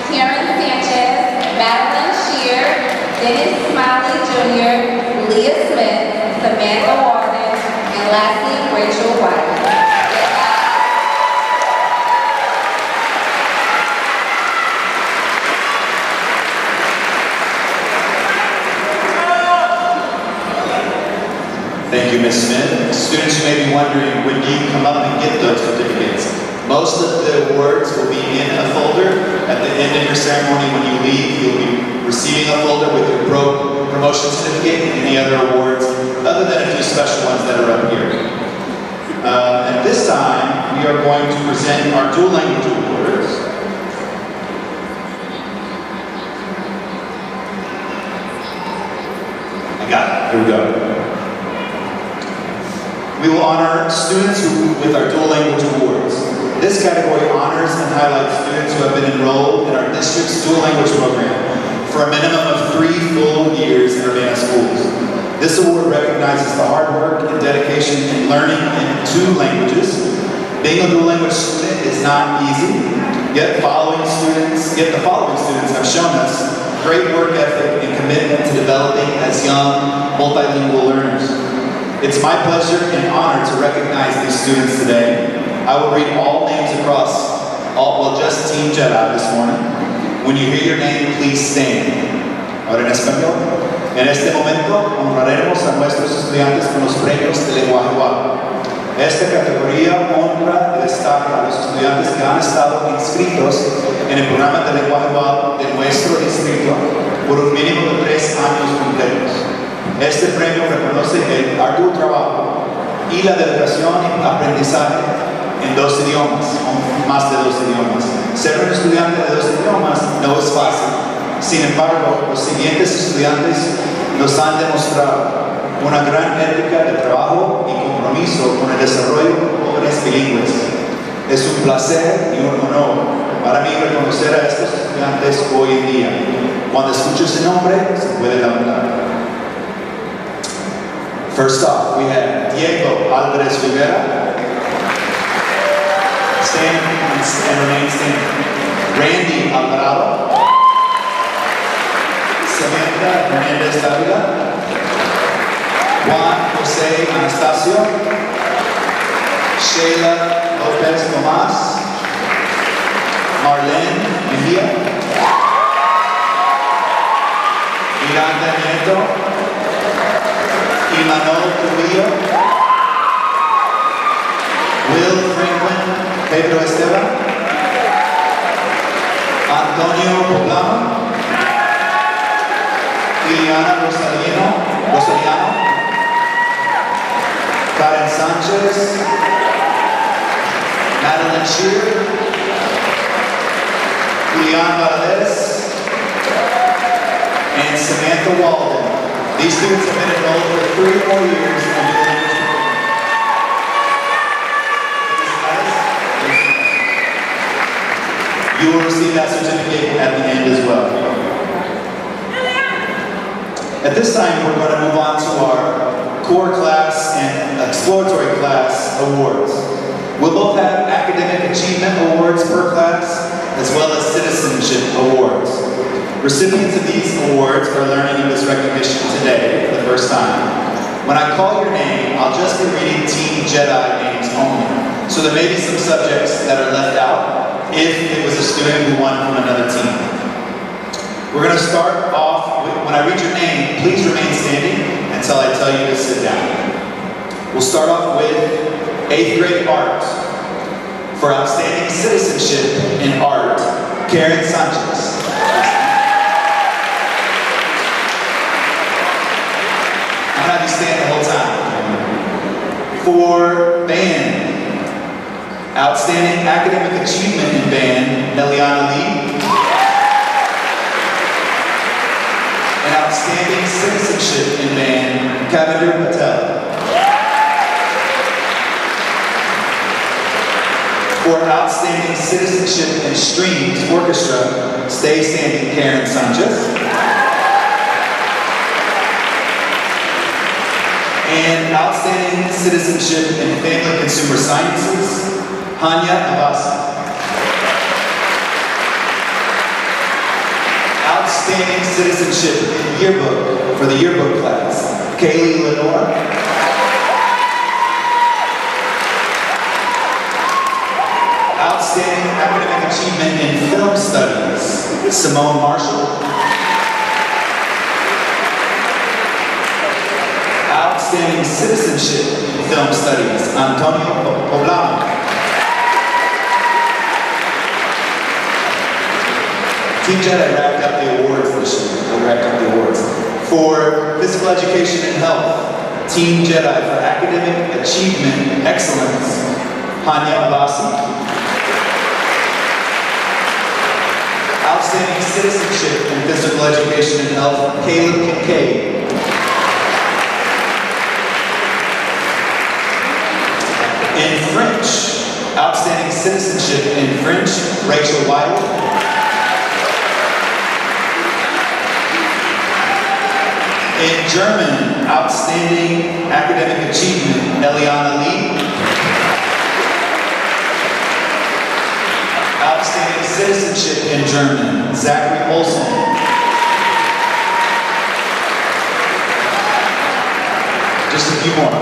S2: Karen Sanchez, Madeline Shear, Dennis Smiley Jr., Leah Smith, Samantha Walden, and lastly, Rachel White.
S1: Thank you, Ms. Smith. Students, you may be wondering, when do you come up and get those certificates? Most of the awards will be in a folder. At the end of your ceremony, when you leave, you'll be receiving a folder with your promotion certificate and any other awards, other than a few special ones that are up here. At this time, we are going to present our dual language awards. I got it. Here we go. We will honor students with our dual language awards. This category honors and highlights students who have been enrolled in our district's dual language program for a minimum of 3 full years in Urbana schools. This award recognizes the hard work and dedication in learning in 2 languages. Being a dual language student is not easy, yet the following students have shown us great work ethic and commitment to developing as young multilingual learners. It's my pleasure and honor to recognize these students today. I will read all names across, just Team Jedi this morning. When you hear your name, please stand. Ahora en español. En este momento honraremos a nuestros estudiantes con los premios de lenguaje WAP. Esta categoría honra y destaca a los estudiantes que han estado inscritos en el programa de lenguaje WAP de nuestro distrito por un mínimo de 3 años completos. Este premio reconoce el arduo trabajo y la dedicación y aprendizaje en 2 idiomas, o más de 2 idiomas. Ser un estudiante de 2 idiomas no es fácil. Sin embargo, los siguientes estudiantes nos han demostrado una gran ética de trabajo y compromiso con el desarrollo de jóvenes bilingües. Es un placer y un honor para mí reconocer a estos estudiantes hoy en día. Cuando escucho ese nombre, se puede lamentar. First off, we have Diego Alvarez Rivera. Stand and remain standing. Randy Alvarado. Samantha Hernandez Davila. Juan Jose Anastasio. Sheila Lopez Tomas. Marlene Mejia. Miranda Nieto. Imanol Trujillo, Will Franklin, Pedro Esteban, Antonio Poblano, Liliana Rosaliano, Karen Sanchez, Madeline Shear, Julian Valdez, and Samantha Walden. These students have been enrolled for 3 or more years in the dual language program. You will receive that certificate at the end as well. At this time, we're going to move on to our core class and exploratory class awards. We'll both have academic achievement awards per class, as well as citizenship awards. Recipients of these awards are learning of this recognition today for the first time. When I call your name, I'll just be reading Team Jedi names only. So there may be some subjects that are left out if it was a student who won from another team. We're going to start off with, when I read your name, please remain standing until I tell you to sit down. We'll start off with 8th grade art. For outstanding citizenship in art, Karen Sanchez. I'm going to have you stand the whole time. For band, outstanding academic achievement in band, Neliana Lee. And outstanding citizenship in band, Kavinder Patel. For outstanding citizenship in strings orchestra, stay standing, Karen Sanchez. And outstanding citizenship in family consumer sciences, Hanya Abasi. Outstanding citizenship in yearbook for the yearbook class, Kaylee Lenore. Outstanding academic achievement in film studies, Simone Marshall. Outstanding citizenship in film studies, Antonio Poblano. Team Jedi wrapped up the awards this year. They wrapped up the awards. For physical education and health, Team Jedi for academic achievement and excellence, Hanya Abasi. Outstanding citizenship in physical education and health, Caleb Kincaid. In French, outstanding citizenship in French, Rachel Wiley. In German, outstanding academic achievement, Eliana Lee. Outstanding citizenship in German, Zachary Olson. Just a few more.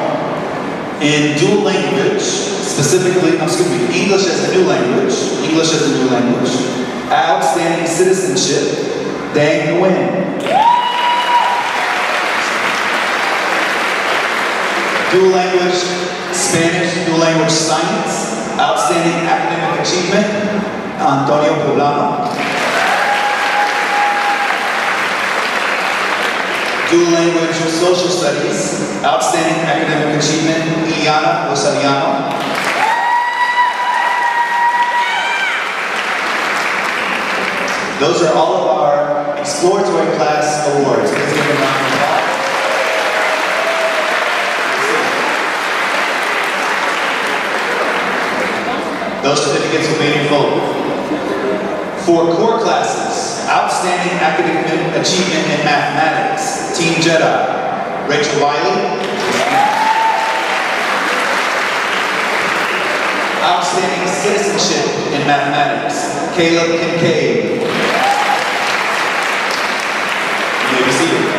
S1: In dual language, specifically, English as a new language, outstanding citizenship, Dang Nguyen. Dual language, Spanish, dual language science, outstanding academic achievement, Antonio Poblano. Dual language social studies, outstanding academic achievement, Iliana Rosariano. Those are all of our exploratory class awards. Let's give them a round of applause. Those certificates will be in your folder. For core classes, outstanding academic achievement in mathematics, Team Jedi, Rachel Wiley. Outstanding citizenship in mathematics, Caleb Kincaid. You may be seated.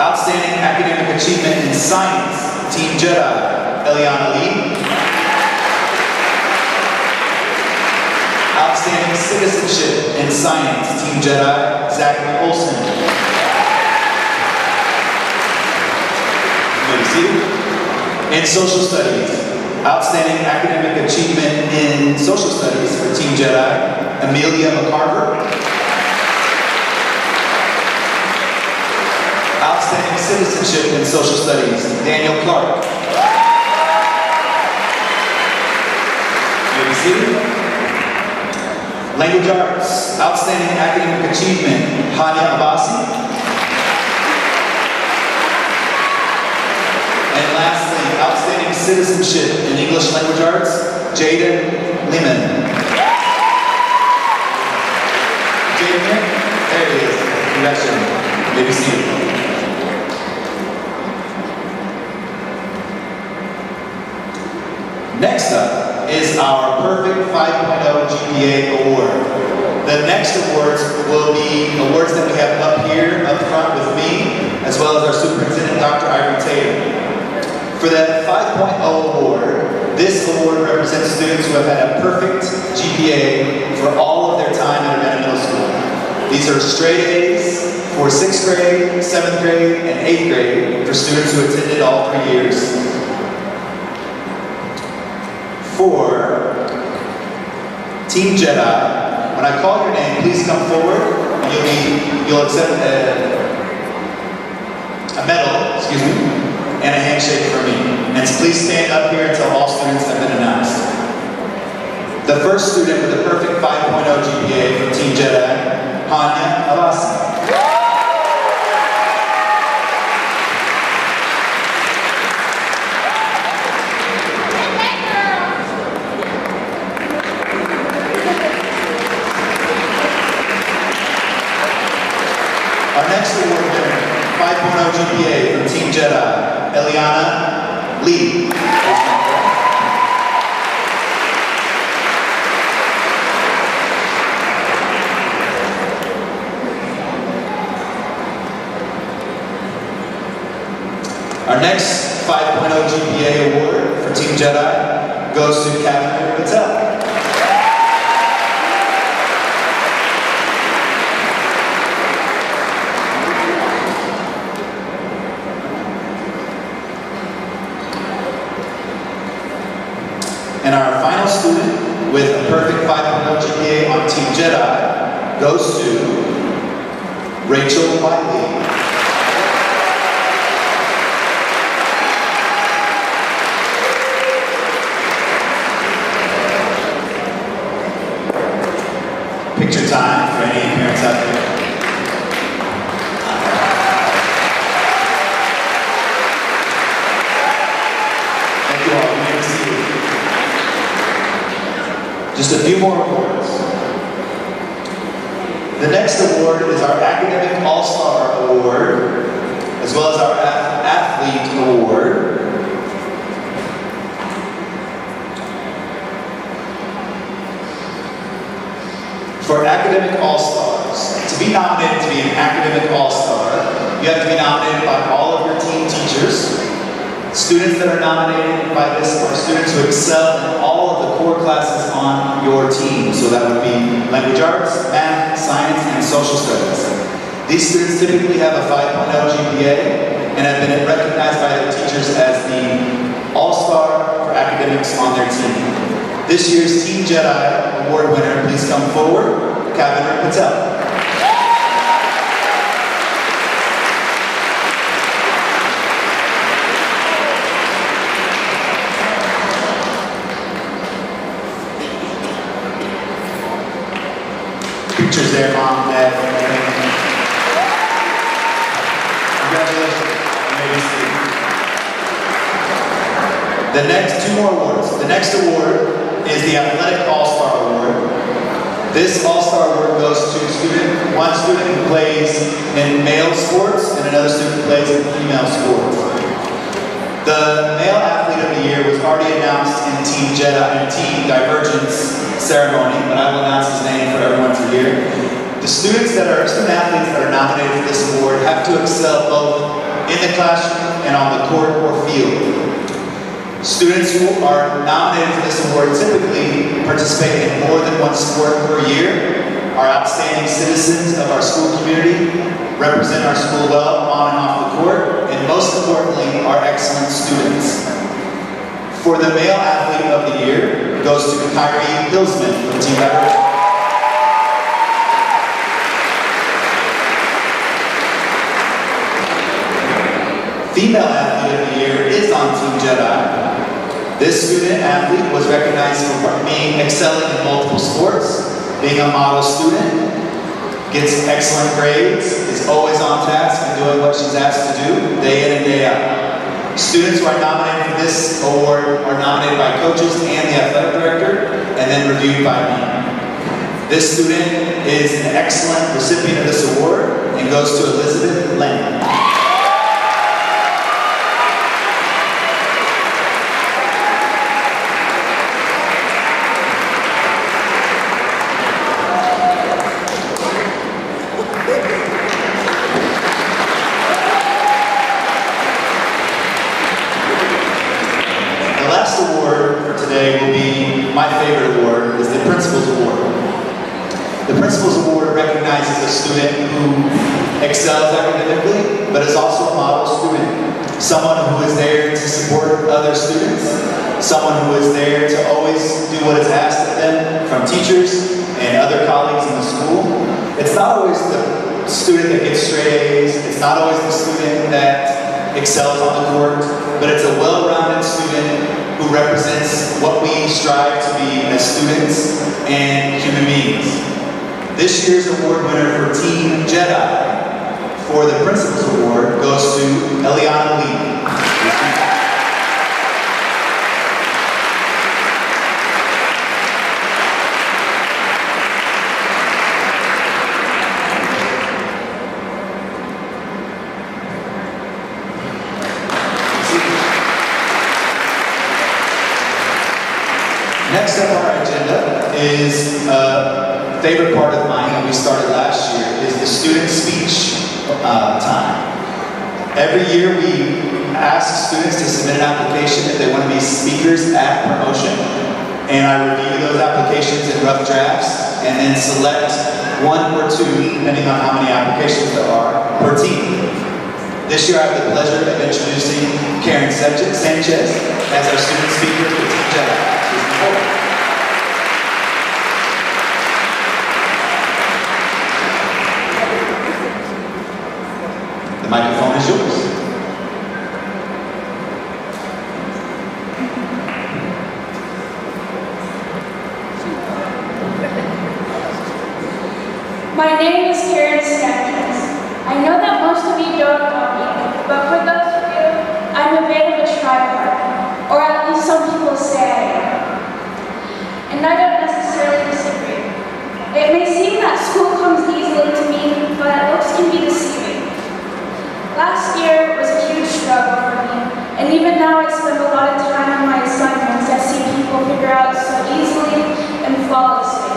S1: Outstanding academic achievement in science, Team Jedi, Eliana Lee. Outstanding citizenship in science, Team Jedi, Zachary Olson. You may be seated. In social studies, outstanding academic achievement in social studies for Team Jedi, Amelia McCarver. Outstanding citizenship in social studies, Daniel Clark. You may be seated. Language arts, outstanding academic achievement, Hanya Abasi. And lastly, outstanding citizenship in English language arts, Jaden Lehman. Jaden, there he is. Congratulations. You may be seated. Next up is our Perfect 5.0 GPA Award. The next awards will be awards that we have up here, up front with me, as well as our superintendent, Dr. Irene Taylor. For that 5.0 award, this award represents students who have had a perfect GPA for all of their time at Urbana Middle School. These are straight A's for 6th grade, 7th grade, and 8th grade for students who attended all 3 years. For Team Jedi, when I call your name, please come forward and you'll accept a medal, and a handshake from me. And please stand up here until all students have been announced. The first student with a perfect 5.0 GPA from Team Jedi, Hanya Abasi. Our next award winner, 5.0 GPA from Team Jedi, Eliana Lee. next 5.0 GPA award for Team Jedi goes to Captain Patel. And our final student with a perfect 5.0 GPA on Team Jedi goes to Rachel Wiley. Picture time for any parents out there. Thank you all. Good to see you. Just a few more awards. The next award is our Academic All-Star Award, as well as our Athlete Award. For Academic All-Stars, to be nominated to be an Academic All-Star, you have to be nominated by all of your team teachers. Students that are nominated by this are students who excel in all of the core classes on your team. So that would be language arts, math, science, and social studies. These students typically have a 5.0 GPA and have been recognized by their teachers as the All-Star for academics on their team. This year's Team Jedi Award winner, please come forward, Kavindra Patel. Pictures there, Mom, Dad. Congratulations. The next two more awards. The next award is the Athletic All-Star Award. This All-Star Award goes to one student who plays in male sports and another student who plays in female sports. The Male Athlete of the Year was already announced in Team Jedi and Team Divergence ceremony, but I will announce his name for everyone to hear. The student athletes that are nominated for this award have to excel both in the classroom and on the court or field. Students who are nominated for this award typically participate in more than one sport per year, are outstanding citizens of our school community, represent our school well on and off the court, and most importantly, are excellent students. For the Male Athlete of the Year goes to Kyrie Hillsman from Team Divergence. Female Athlete of the Year is on Team Jedi. This student athlete was recognized for being excelling in multiple sports, being a model student, gets excellent grades, is always on task and doing what she's asked to do day in and day out. Students who are nominated for this award are nominated by coaches and the athletic director, and then reviewed by me. This student is an excellent recipient of this award and goes to Elizabeth Lane. Will be my favorite award is the Principal's Award. The Principal's Award recognizes a student who excels academically, but is also a model student. Someone who is there to support other students, someone who is there to always do what is asked of them from teachers and other colleagues in the school. It's not always the student that gets straight A's, it's not always the student that excels on the court, but it's a well-rounded student who represents what we strive to be as students and human beings. This year's award winner for Team Jedi for the Principal's Award goes to Eliana Lee. Next up on our agenda is a favorite part of mine that we started last year, is the student speech time. Every year we ask students to submit an application if they want to be speakers at promotion. And I review those applications in rough drafts and then select one or two, depending on how many applications there are, per team. This year I have the pleasure of introducing Karen Sanchez as our student speaker for Team Jedi. Please come forward. The microphone is yours.
S6: My name is Karen Sanchez. I know that most of you don't know me, but for those of you, I'm a bit of a tripart, or at least some people say I am. And I don't necessarily disagree. It may seem that school comes easily to me, but looks can be deceiving. Last year was a huge struggle for me, and even now I spend a lot of time on my assignments I see people figure out so easily and flawlessly.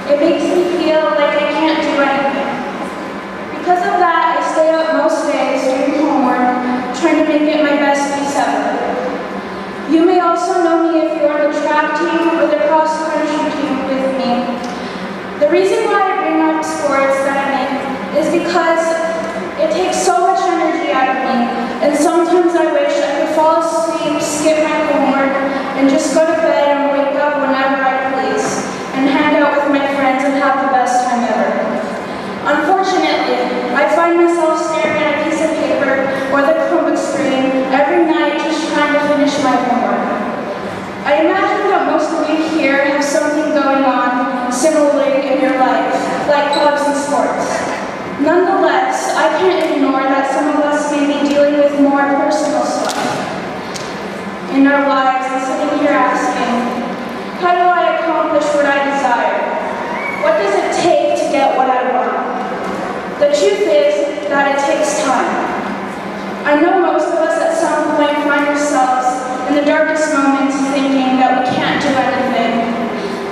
S6: It makes me feel like I can't do anything. Because of that, I stay up most days doing homework, trying to make it my best piece ever. You may also know me if you're on the track team or the cross-country team with me. The reason why I bring up sports that I'm in is because it takes so much energy out of me, and sometimes I wish I could fall asleep, skip my homework, and just go to bed and wake up whenever I please, and hang out with my friends and have the best time ever. Unfortunately, I find myself staring at a piece of paper or the Chromebook screen every night just trying to finish my homework. I imagine that most of you here have something going on similarly in your life, like clubs and sports. Nonetheless, I can't ignore that some of us may be dealing with more personal stuff in our lives and sitting here asking, how do I accomplish what I desire? What does it take to get what I want? The truth is that it takes time. I know most of us at some point find ourselves in the darkest moments thinking that we can't do anything,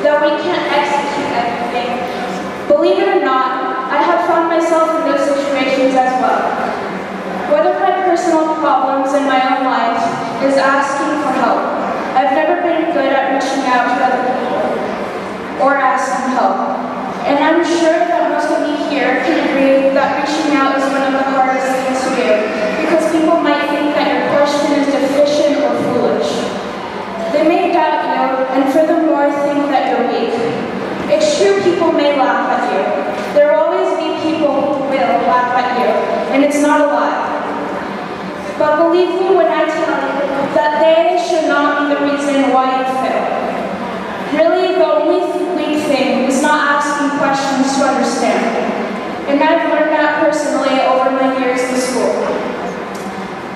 S6: that we can't execute anything. Believe it or not, I have found myself in those situations as well. One of my personal problems in my own life is asking for help. I've never been good at reaching out to other people or asking help. And I'm sure that most of you here can agree that reaching out is one of the hardest things to do because people might think that your question is deficient or foolish. They may doubt you and furthermore think that you're weak. It's true people may laugh at you. There will always be people who will laugh at you, and it's not a lie. But believe me when I tell you that they should not be the reason why you fail. Really, the only weak thing is not asking questions to understand. And I've learned that personally over my years in school.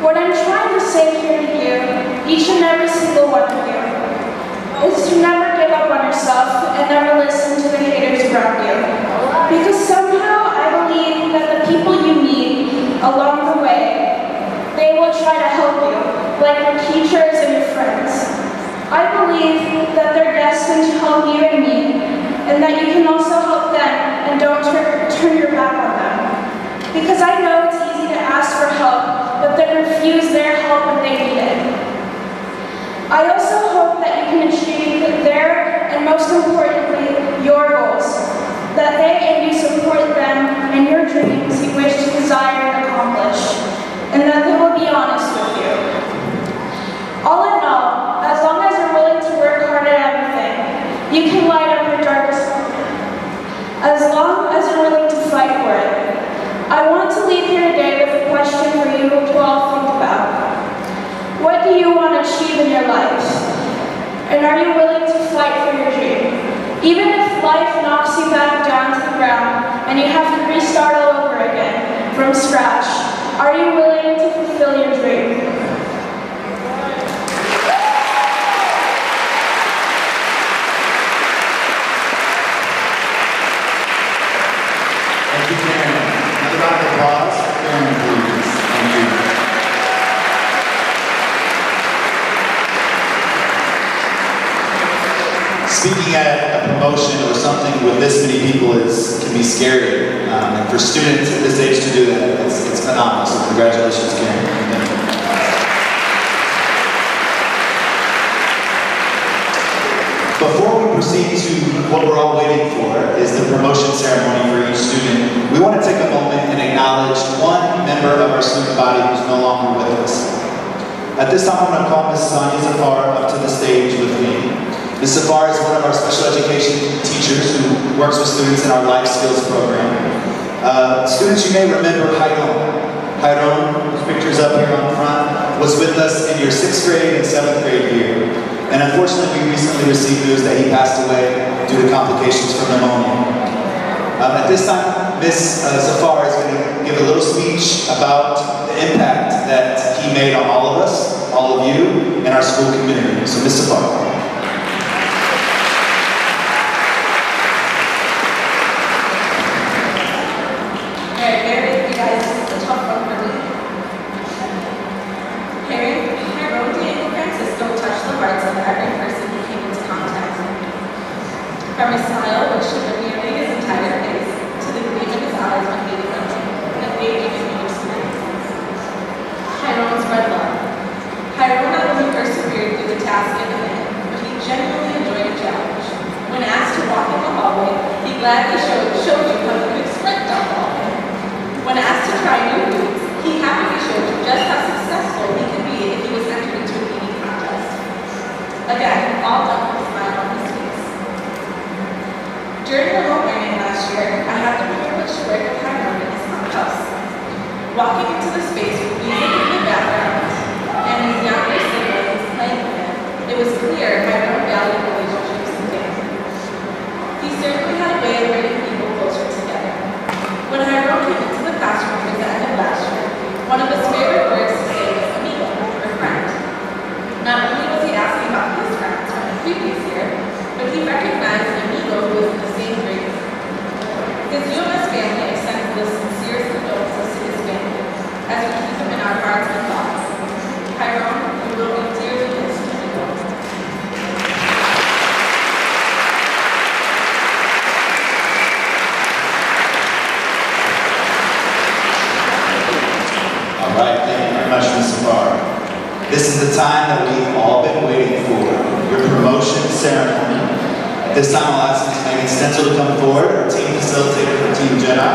S6: What I'm trying to say here to you, each and every single one of you, is to never give up on yourself and never listen to the haters around you. Because somehow I believe that the people you meet along the way, they will try to help you, like your teachers and your friends. I believe that they're destined to help you and me, and that you can also help them and don't turn your back on them. Because I know it's easy to ask for help, but then refuse their help when they need it. I also hope that you can achieve their, and most importantly, your goals, that they and you support them and your dreams you wish to desire and accomplish, and that they will be honest with you. All in all, as long as you're willing to work hard at everything, you can light up your darkest moment. As long as you're willing to fight for it. I want to leave here today with a question for you to all think about. What do you want to achieve in your life? And are you willing to fight for your dream? Even if life knocks you back down to the ground and you have to restart all over again from scratch, are you willing to fulfill your dream?
S1: Thank you, Karen. Another round of applause for Karen, please. Thank you. Speaking at a promotion or something with this many people can be scary. And for students at this age to do that, it's phenomenal. So congratulations, Karen. Thank you. Before we proceed to what we're all waiting for, is the promotion ceremony for each student, we want to take a moment and acknowledge one member of our student body who's no longer with us. At this time, I'm going to call Ms. Sonia Zafar up to the stage with me. Ms. Zafar is one of our special education teachers who works with students in our life skills program. Students, you may remember Hyron, whose picture's up here on the front, was with us in your 6th grade and 7th grade year. And unfortunately, we recently received news that he passed away due to complications from pneumonia. At this time, Ms. Zafar is going to give a little speech about the impact that he made on all of us, all of you, and our school community. So, Ms. Zafar.
S7: From his smile, which showed nearly his entire face, to the gleam in his eyes when he was and engaging in new experiences. Hyron's red love. Hyron not only persevered through the task given him, but he genuinely enjoyed a challenge. When asked to walk in the hallway, he gladly showed you how he could sprint down the hallway. When asked to try new routes, he happily showed you just how successful he could be if he was entered into a eating contest. Again, all done with a smile on his face. During remote learning last year, I had the privilege to work with Hyron in his mom's house. Walking into the space with music in the background and his younger siblings playing with him, it was clear Hyron valued relationships and family. He certainly had a way of bringing people closer together. When Hyron came into the classroom at the end of last year, one of his favorite words to say was amigo, or friend. Not only was he asking about his friends from the previous year, but he recognized an amigo who was in the same grade. His UMS family extends the sincerest condolences to his family, as we keep him in our hearts and thoughts. Hyron, you will be dearly missed, amigo.
S1: All right, thank you very much, Ms. Zafar. This is the time that we've all been waiting for, your promotion ceremony. At this time, I'll ask Ms. Megan Stencil to come forward, our team facilitator for Team Jedi.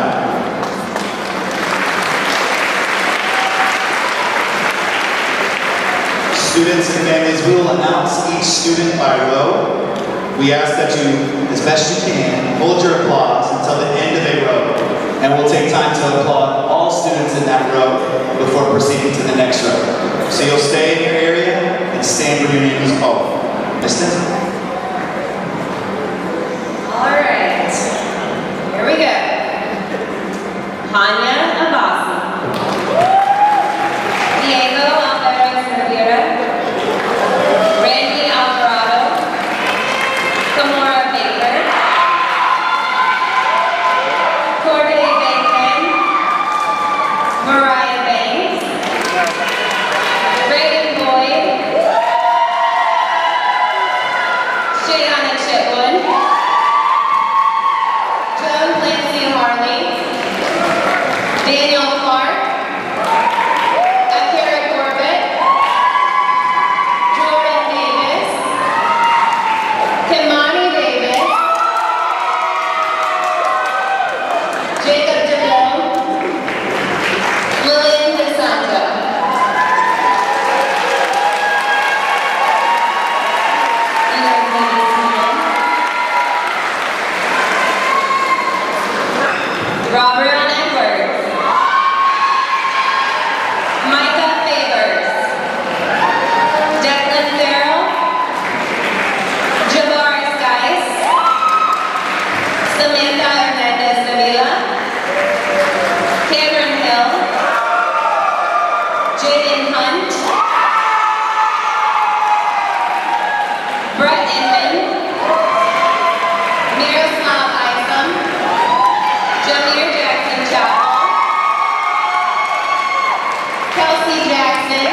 S1: Students and families, we will announce each student by row. We ask that you, as best you can, hold your applause until the end of a row, and we'll take time to applaud all students in that row before proceeding to the next row. So you'll stay in your area and stand when your name is called. Ms. Stencil.
S3: All right, here we go. Hanya Abbasi, Diego Alvarez Rivera, Randy Alvarado, Kamora Baker, Corday Bacon, Mariah Banks, Brayden Boyd, Shayana Chitwood, Joan Clancy Harley, Daniel Clark, Akira Corbett, Jordan Davis, Kimani Davis, Jacob DeVille, Lillian DeSanto. You guys may be seated. Robert Edwards, Micah Favors, Declan Farrell, Javaris Geis, Samantha Hernandez Davila, Cameron Hill, Jaden Hunt, Brett Inman, Miroslav Isom, Jameer Jackson Chapel, Kelsey Jackson,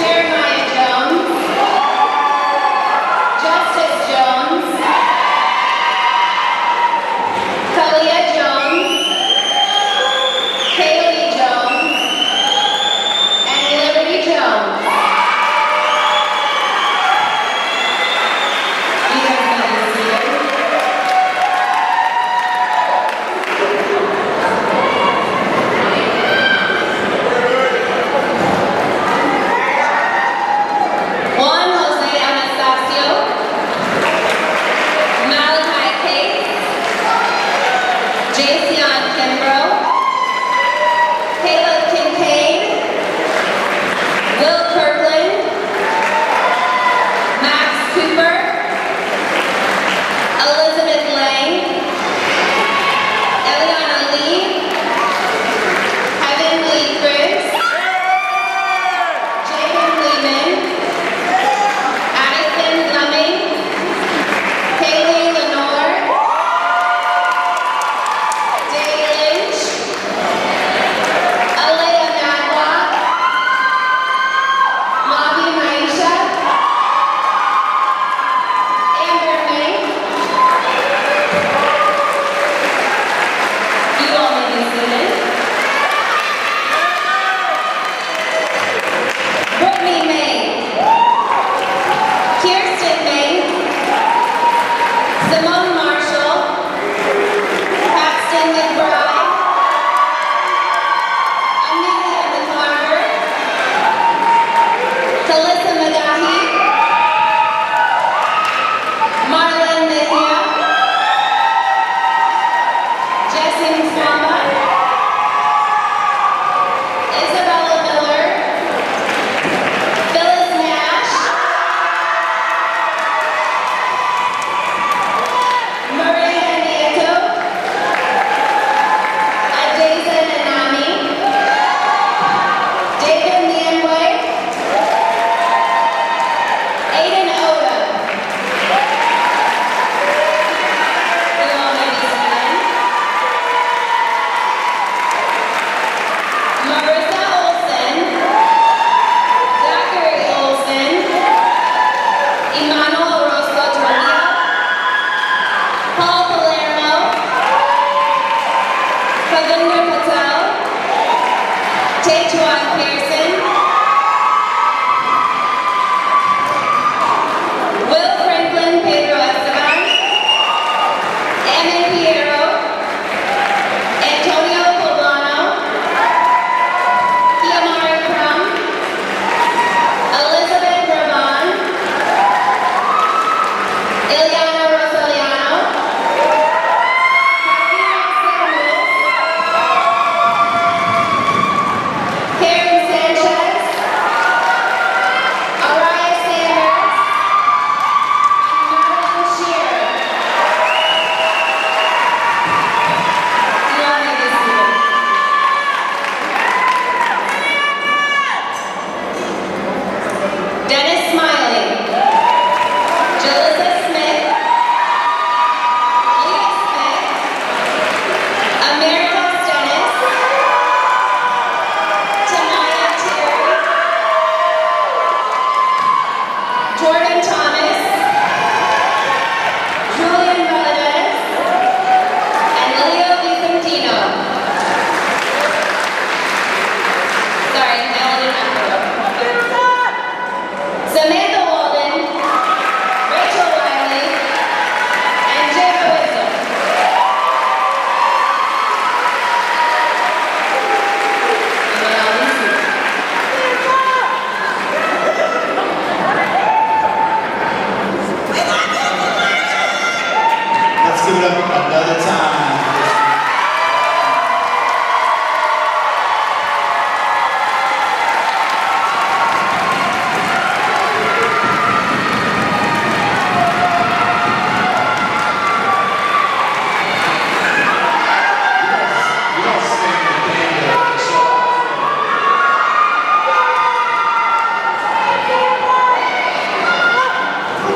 S3: Jeremiah Jones,
S1: give it up another time.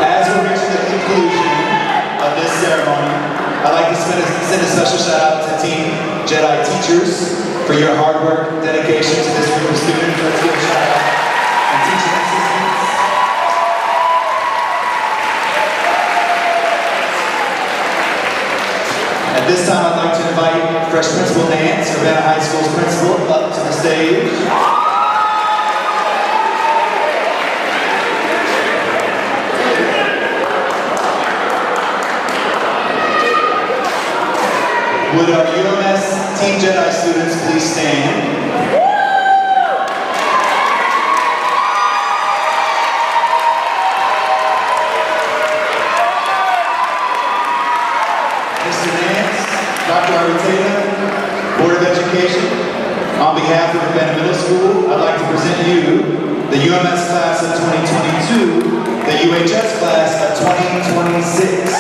S1: As we're reaching the conclusion of this ceremony, I'd like to send a special shout out to Team Jedi teachers for your hard work, dedication to this group of students. Let's give a shout out. And teaching assistants. At this time, I'd like to invite Fresh Principal Nance, Urbana High School's principal, up to the stage. Would our UMS Team Jedi students please stand? Mr. Nance, Dr. Arteta, Board of Education, on behalf of Urbana Middle School, I'd like to present you the UMS class of 2022, the UHS class of 2026.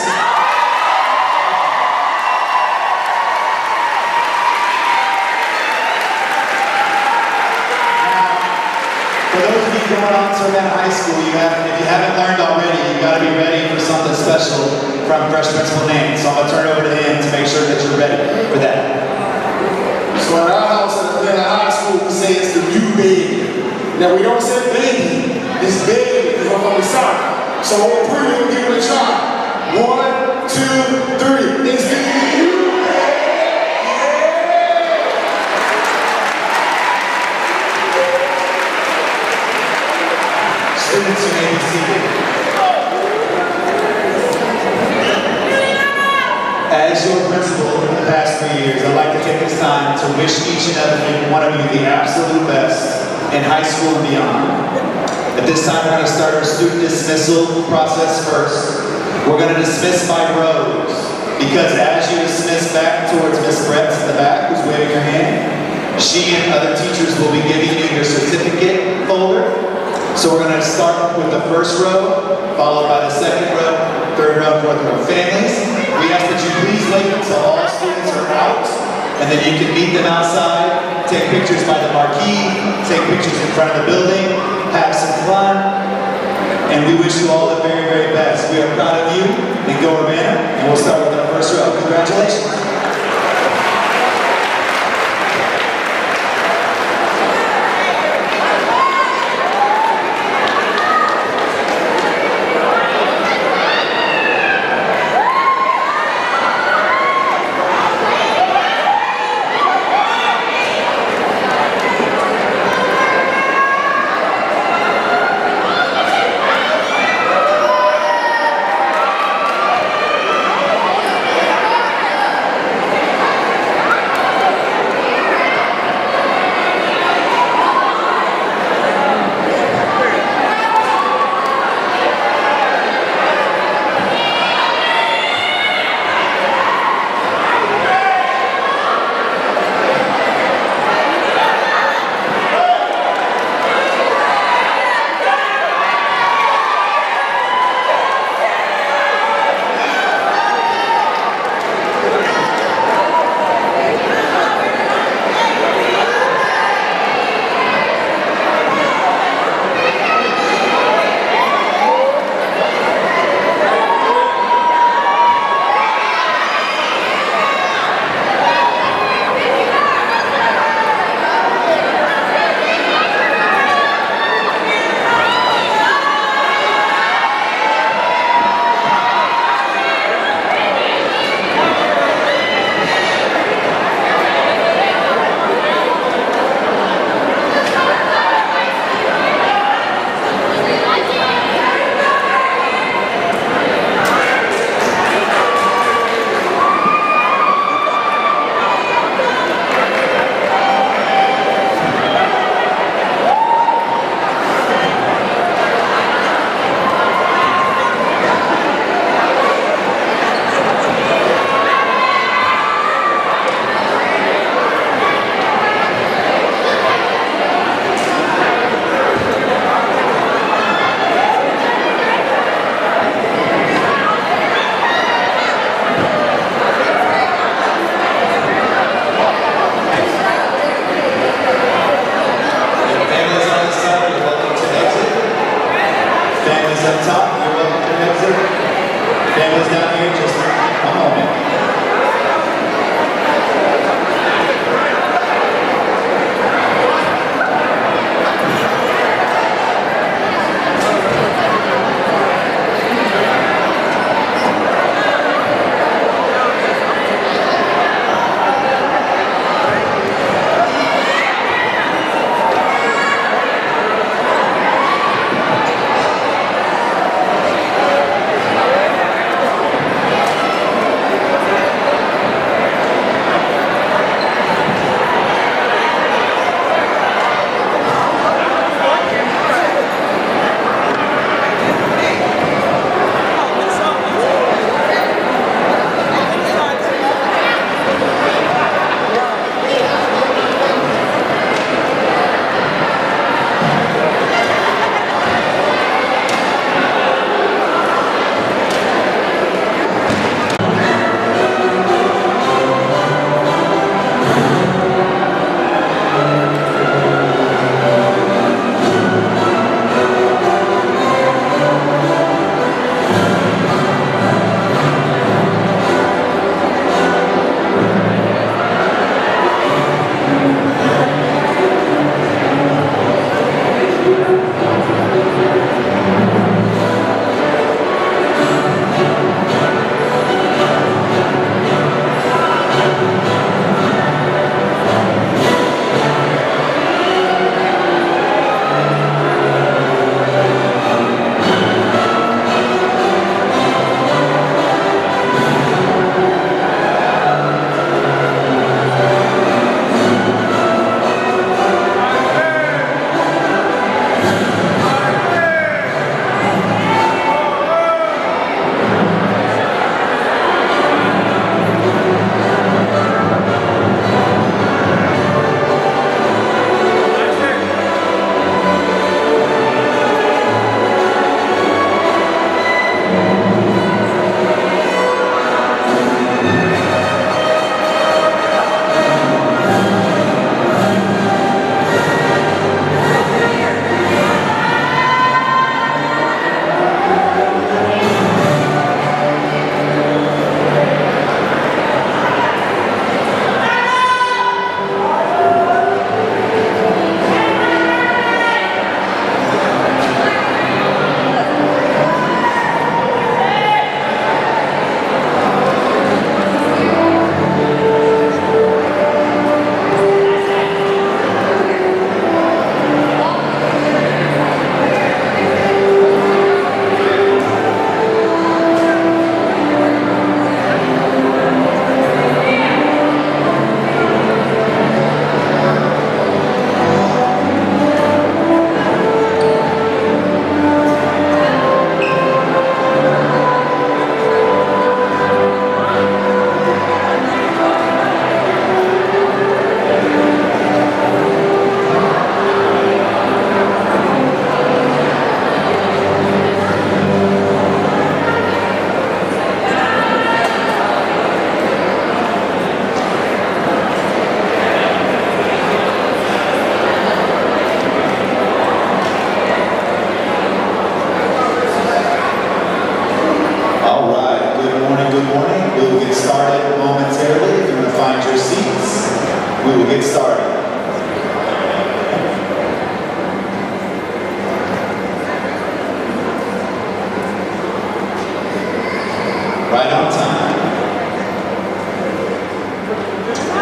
S1: For those of you going on to Urbana High School, if you haven't learned already, you've got to be ready for something special from Fresh Principal Nance. So I'm going to turn it over to him to make sure that you're ready for that.
S5: So at our house at Urbana High School, we say it's the new baby. Now we don't say baby, it's baby because I'm on the side. So we'll give it a try. 1, 2, 3. It's the new baby. Students, you may be seated.
S1: As your principal for the past 3 years, I'd like to take this time to wish each and every one of you the absolute best in high school and beyond. At this time, we're going to start our student dismissal process first. We're going to dismiss by rows, because as you dismiss back towards Miss Brett in the back, who's waving her hand, she and other teachers will be giving you your certificate folder. So we're going to start with the first row, followed by the second row, third row, fourth row. Families, we ask that you please wait until all students are out, and then you can meet them outside, take pictures by the marquee, take pictures in front of the building, have some fun, and we wish you all the very, very best. We are proud of you, and go Urbana, and we'll start with our first row. Congratulations. morning. We will get started momentarily. If you want to find your seats, we will get started. Right on time.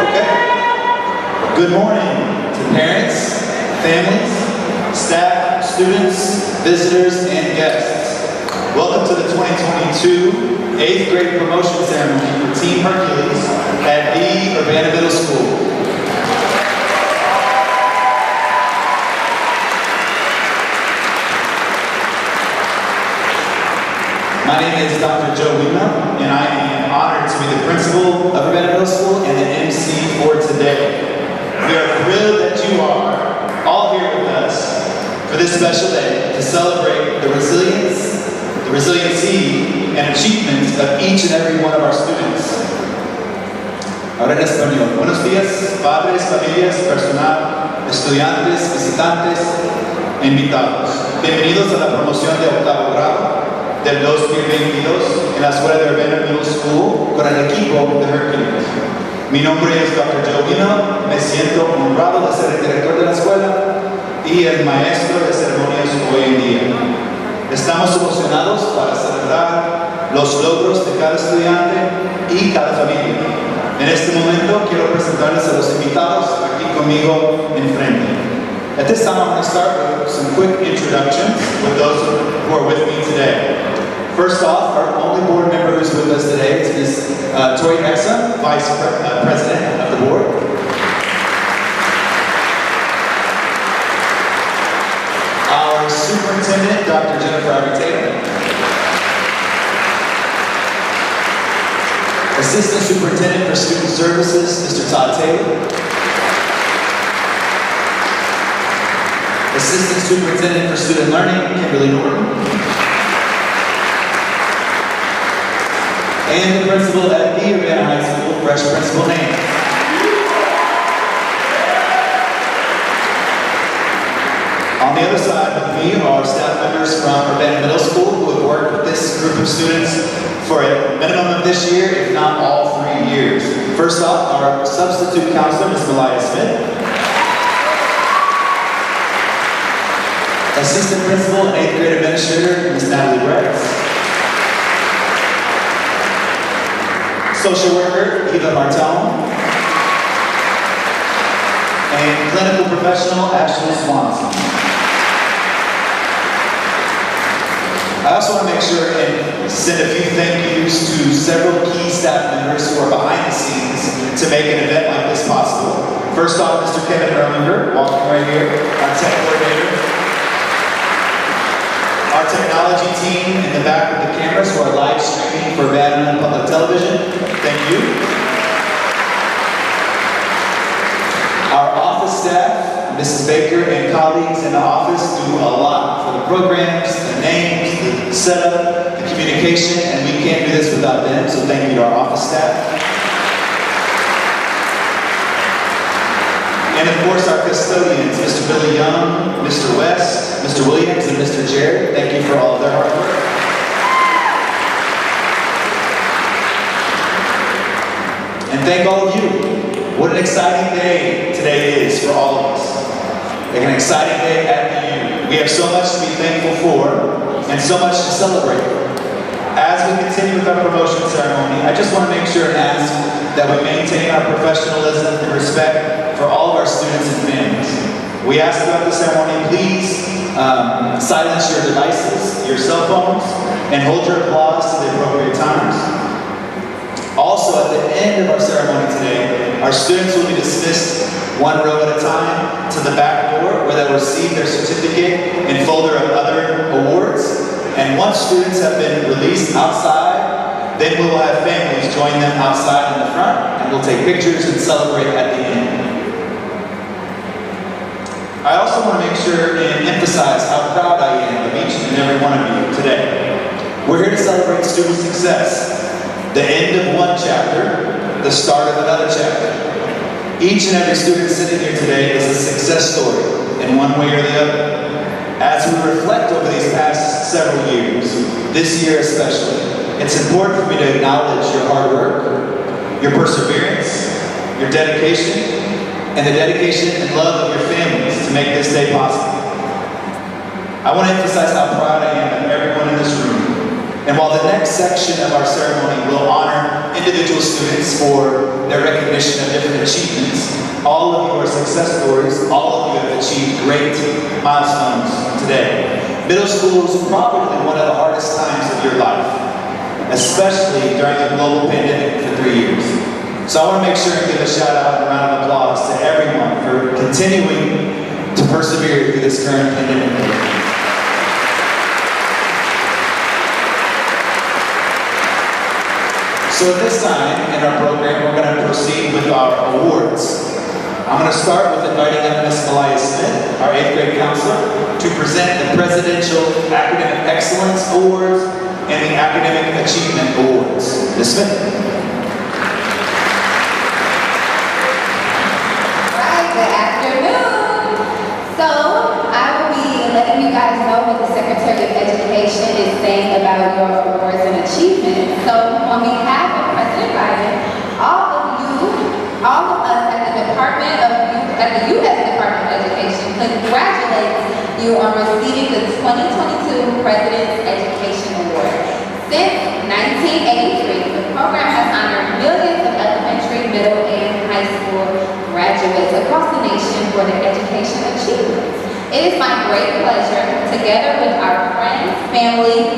S1: Okay. Good morning to parents, families, staff, students, visitors, and guests. Welcome to the 2022 8th grade promotion ceremony for Team Hercules at the Urbana Middle School. My name is Dr. Joe Lima, and I am honored to be the principal of Urbana Middle School and the MC for today. We are thrilled that you are all here with us for this special day to celebrate the resiliency, and achievements of each and every one of our students. Ahora en español. Buenos días, padres, familias, personal, estudiantes, visitantes e invitados. Bienvenidos a la promoción de octavo grado del 2022 en la escuela de Urbana Middle School con el equipo de Hercules. Mi nombre es Dr. Joe Lima, me siento honrado de ser el director de la escuela y el maestro de ceremonias hoy en día. Estamos emocionados para celebrar los logros de cada estudiante y cada familia. En este momento quiero presentarles a los invitados aquí conmigo enfrente. At this time, I'm going to start with some quick introductions with those who are with me today. First off, our only board member who's with us today is Ms. Tori Exum, Vice President of the board. Our Superintendent, Dr. Jennifer Taylor. Assistant Superintendent for Student Services, Mr. Todd Taylor. Assistant Superintendent for Student Learning, Kimberly Norton. And the principal at the Urbana High School, Fresh Principal Haynes. On the other side with me are staff members from Urbana Middle School who have worked with this group of students for a minimum of this year, if not all 3 years. First off, our substitute counselor, Ms. Malaya Smith. Assistant Principal and 8th grade administrator, Ms. Natalie Bretz. Social worker, Eva Martone. And clinical professional, Ashley Swanson. I also want to make sure and send a few thank yous to several key staff members who are behind the scenes to make an event like this possible. First off, Mr. Kevin Erlinger, walking right here, our tech coordinator. Our technology team in the back with the cameras who are live streaming for Urbana Public Television. Thank you. Our office staff, Mrs. Baker and colleagues in the office do a lot for the programs, the names, the setup, the communication, and we can't do this without them, so thank you to our office staff. And of course our custodians, Mr. Billy Young, Mr. West, Mr. Williams, and Mr. Jared. Thank you for all of their hard work. And thank all of you. What an exciting day today is for all of us. Like an exciting day at the U. We have so much to be thankful for and so much to celebrate. As we continue with our promotion ceremony, I just want to make sure and ask that we maintain our professionalism and respect for all of our students and families. We ask throughout the ceremony, please silence your devices, your cell phones, and hold your applause to the appropriate times. Also, at the end of our ceremony today, our students will be dismissed one row at a time to the back door where they'll receive their certificate and folder of other awards. And once students have been released outside, then we will have families join them outside in the front, and we'll take pictures and celebrate at the end. I also want to make sure and emphasize how proud I am of each and every one of you today. We're here to celebrate student success, the end of one chapter, the start of another chapter. Each and every student sitting here today is a success story in one way or the other. As we reflect over these past several years, this year especially, it's important for me to acknowledge your hard work, your perseverance, your dedication, and the dedication and love of your families to make this day possible. I want to emphasize how proud I am of everyone in this room. And while the next section of our ceremony will honor individual students for their recognition of different achievements, all of you are success stories. All of you have achieved great milestones today. Middle school is probably one of the hardest times of your life, especially during the global pandemic for 3 years. So I want to make sure and give a shout out and a round of applause to everyone for continuing to persevere through this current pandemic. So at this time in our program, we're going to proceed with our awards. I'm going to start with inviting up Ms. Malaya Smith, our 8th grade counselor, to present the Presidential Academic Excellence Awards and the Academic Achievement Awards. Ms. Smith.
S2: Right, good afternoon. So I will be letting you guys know what the Secretary of Education is saying about your awards and achievements. So on behalf of President Biden, all of us at the U.S. Department of Education congratulates you on receiving the 2022 President's Education Award. Since 1983, the program has honored millions of elementary, middle, and high school graduates across the nation for their education achievements. It is my great pleasure, together with our friends, family,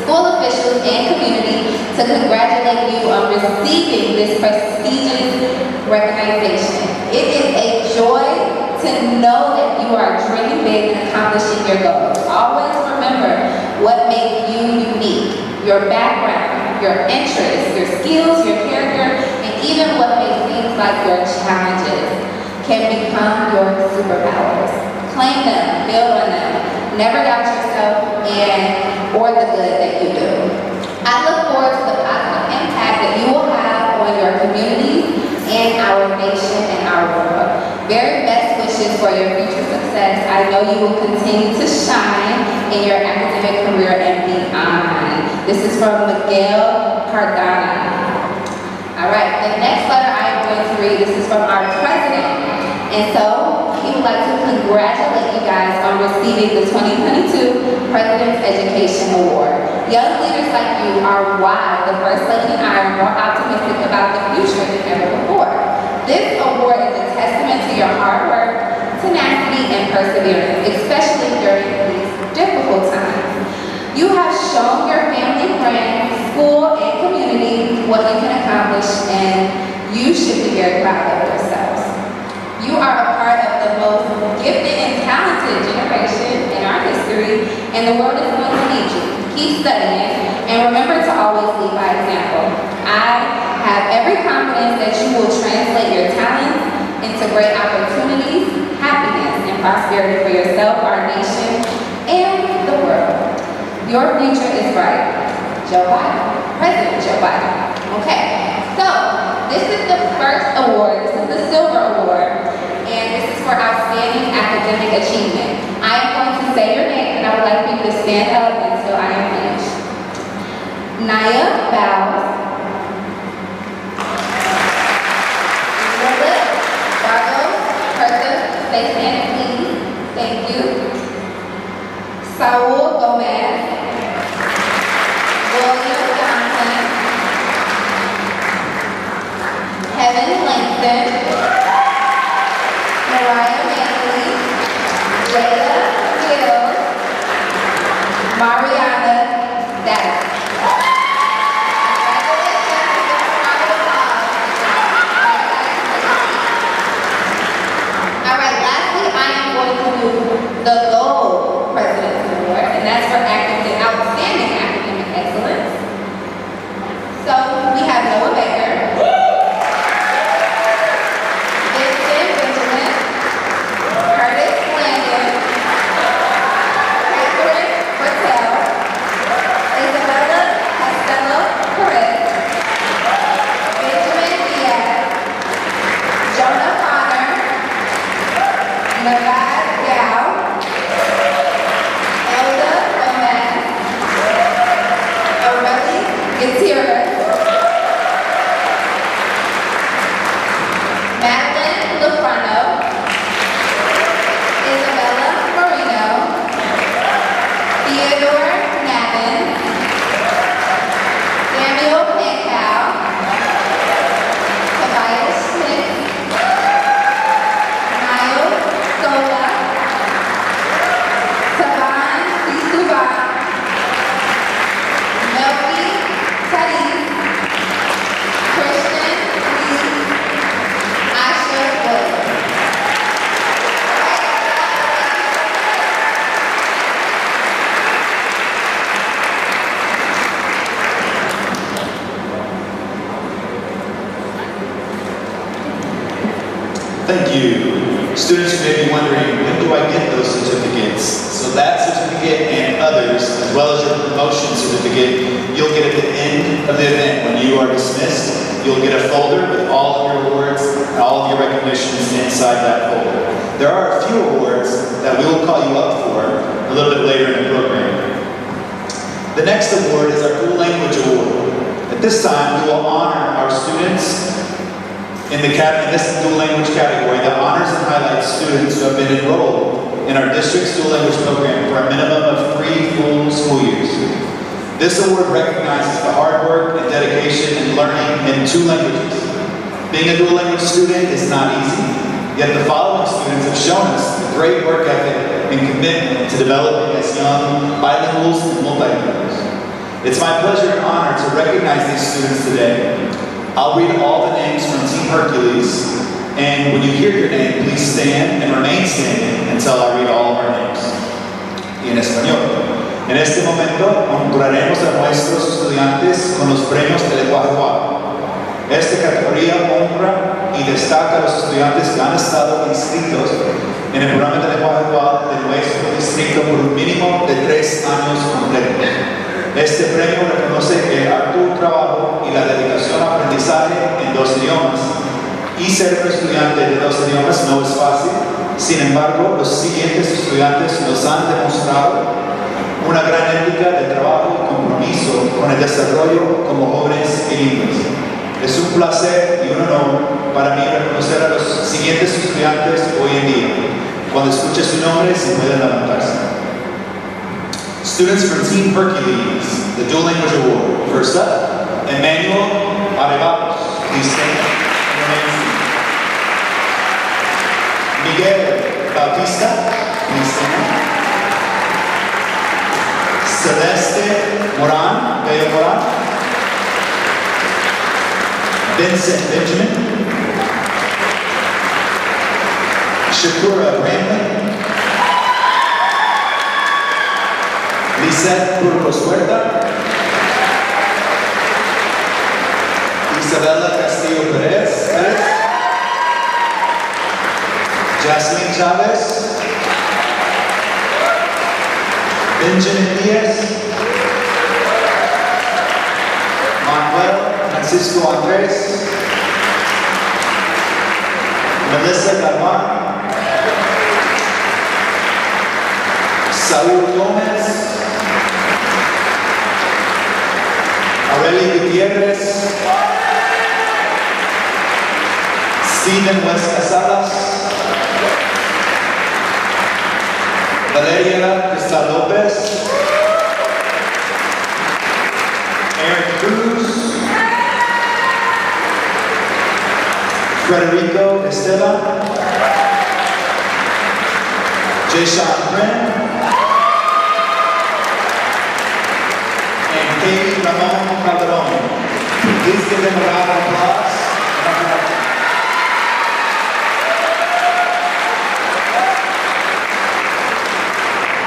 S2: school officials, and community, to congratulate you on receiving this prestigious recognition. It is a joy to know that you are dreaming big and accomplishing your goals. Always remember what makes you unique, your background, your interests, your skills, your character, and even what may seem like your challenges can become your superpowers. Claim them, build on them, never doubt yourself or the good that you do. I look forward to the positive impact that you will have on your communities and our nation and our world. Very best wishes for your future success. I know you will continue to shine in your academic career and beyond. This is from Miguel Cardana. All right, the next letter I am going to read, this is from our president. And so, he would like to congratulate you guys on receiving the 2022 President's Education Award. Young leaders like you are why the First Lady and I are more optimistic about the future than ever before. This award is a testament to your hard work, tenacity, and perseverance, especially during these difficult times. You have shown your family, friends, school, and community what you can accomplish, and you should be very proud of yourselves. You are a part of the most gifted and talented generation in our history, and the world is going to need you. Keep studying, and remember to always lead by example. I have every confidence that you will translate your talents into great opportunities, happiness, and prosperity for yourself, our nation, and the world. Your future is bright. Joe Biden, President Joe Biden. Okay, so this is the first award. This is the Silver Award. And this is for outstanding academic achievement. I am going to say your name, and I would like for you to stand up until I am finished. Naya Bowles. Lilith Bargos. Person, stay standing, please. Thank you. Saul Gomez. William Johnson. Heaven Langston. Mariah Manley, Jada Hill, Mariana Davis. All right, lastly, I am going to do the Gold President's Award, and that's for outstanding academic excellence. So we have Noah Baker. It's
S1: Thank you. Students, you may be wondering, when do I get those certificates? So that certificate and others, as well as your promotion certificate, you'll get at the end of the event. When you are dismissed, you'll get a folder with all of your awards and all of your recognitions inside that folder. There are a few awards that we will call you up for a little bit later in the program. The next award is our Dual Language Award. At this time, we will honor our students in this dual language category that honors and highlights students who have been enrolled in our district's dual language program for a minimum of 3 full school years. This award recognizes the hard work and dedication in learning in 2 languages. Being a dual language student is not easy, yet the following students have shown us the great work ethic and commitment to developing as young bilinguals and multilinguals. It's my pleasure and honor to recognize these students today. I'll read all the names from Team Hercules, and when you hear your name, please stand and remain standing until I read all of our names. Y en español. En este momento honraremos a nuestros estudiantes con los premios de lenguaje dual. Esta categoría honra y destaca a los estudiantes que han estado inscritos en el programa de lenguaje dual de nuestro distrito por un mínimo de 3 años completos. Este premio reconoce el arduo trabajo y la dedicación a aprendizaje en 2 idiomas. Y ser un estudiante de 2 idiomas no es fácil. Sin embargo, los siguientes estudiantes nos han demostrado una gran ética de trabajo y compromiso con el desarrollo como jóvenes bilingües. Es un placer y un honor para mí reconocer a los siguientes estudiantes hoy en día. Cuando escuche su nombre, se pueden levantarse. Students from Team Hercules, the Dual Language Award. First up, Emmanuel Arevalos. Please stand and remain seated. Miguel Bautista. Please stand. Celeste Moran, Beo Moran. Vincent Benjamin. Shakura Bramley. Lisette Burgos Huerta. Isabella Castillo Perez. Jaslyn Chavez. Benjamin Diaz. Manuel Francisco Andres. Melissa Galvan. Saúl Gómez. Aureli Gutierrez. Steven West Casadas. Valeria Cristal Lopez. Eric Cruz. Federico Estela. Jayshawn Brin. Katie Ramon Calderon. Please give them a round of applause.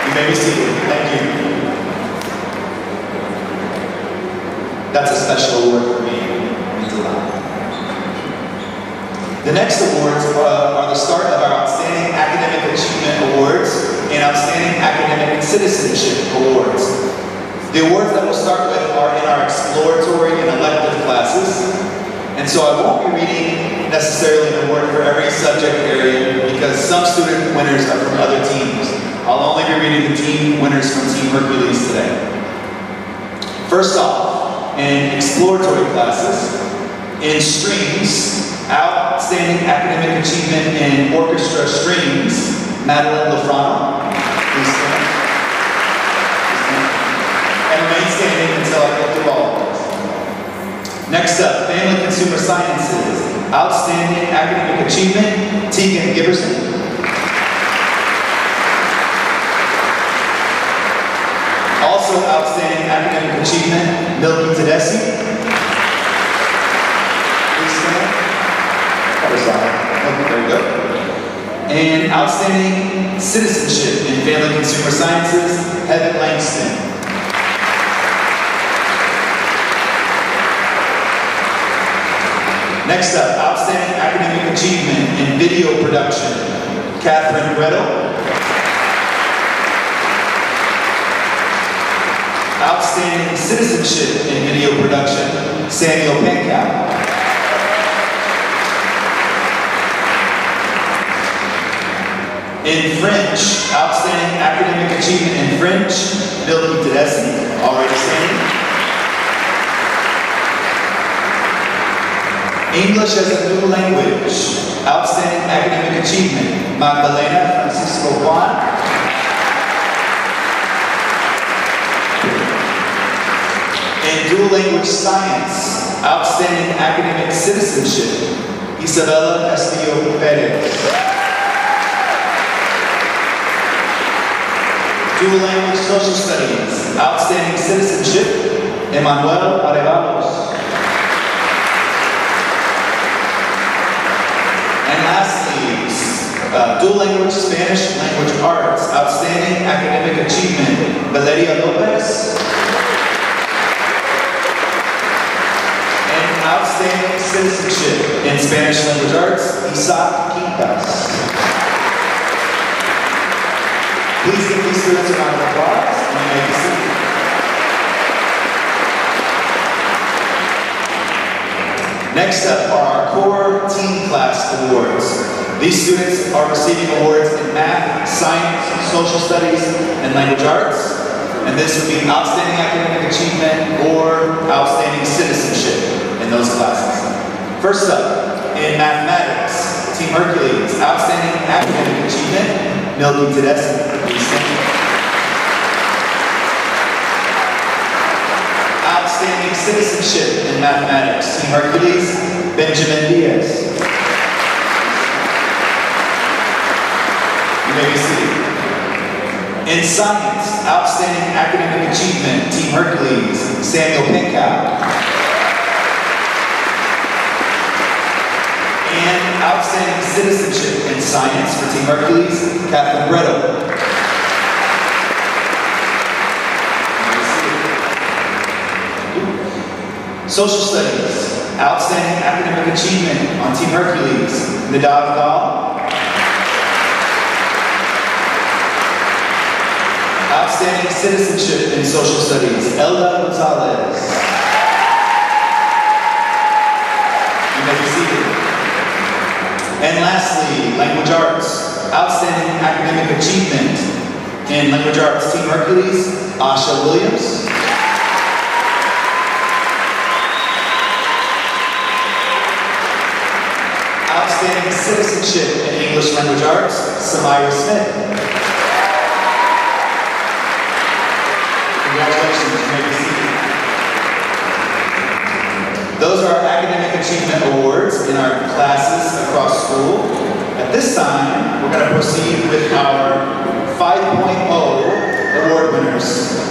S1: You may be seated. Thank you. That's a special award for me. It means a lot. The next awards are the start of our Outstanding Academic Achievement Awards and Outstanding Academic Citizenship Awards. The awards that we'll start with are in our exploratory and elective classes. And so I won't be reading necessarily an award for every subject area because some student winners are from other teams. I'll only be reading the team winners from Team Hercules today. First off, in exploratory classes, in strings, Outstanding Academic Achievement in Orchestra Strings, Madeline Lafrano. Please stand. And remain standing until I go through all of this. Next up, Family Consumer Sciences, Outstanding Academic Achievement, Tegan Giberson. Also Outstanding Academic Achievement, Milky Tedeschi. Please stand. Other side. There we go. And Outstanding Citizenship in Family Consumer Sciences, Heaven Langston. Next up, Outstanding Outstanding academic achievement in video production, Catherine Gretel. Outstanding citizenship in video production, Samuel Penkow. In French, outstanding academic achievement in French, Milky Tedeschi, already standing. English as a new language, outstanding academic achievement, Magdalena Francisco Juan. In dual language science, outstanding academic citizenship, Isabella Castillo Perez. Dual language social studies, outstanding citizenship, Emmanuel Arevalos. And lastly, dual language Spanish language arts, outstanding academic achievement, Valeria Lopez. And outstanding citizenship in Spanish language arts, Isaac Quintas. Please give these students a round of applause and you may be seated. Next up are our core team class awards. These students are receiving awards in math, science, social studies, and language arts. And this would be outstanding academic achievement or outstanding citizenship in those classes. First up, in mathematics, Team Hercules, outstanding academic achievement, Milky Tedeschi. Outstanding citizenship in mathematics, Team Hercules, Benjamin Diaz. You may be seated. In science, outstanding academic achievement, Team Hercules, Samuel Penkow. And outstanding citizenship in science for Team Hercules, Catherine Gretel. Social studies, outstanding academic achievement on Team Hercules, Nadav Gal. Outstanding citizenship in social studies, Elda Gonzalez. You may be seated. And lastly, language arts, outstanding academic achievement in language arts, Team Hercules, Asha Williams. Outstanding citizenship in English language arts, Samira Smith. Congratulations, you may be seated. Those are our academic achievement awards in our classes across school. At this time, we're going to proceed with our 5.0 award winners.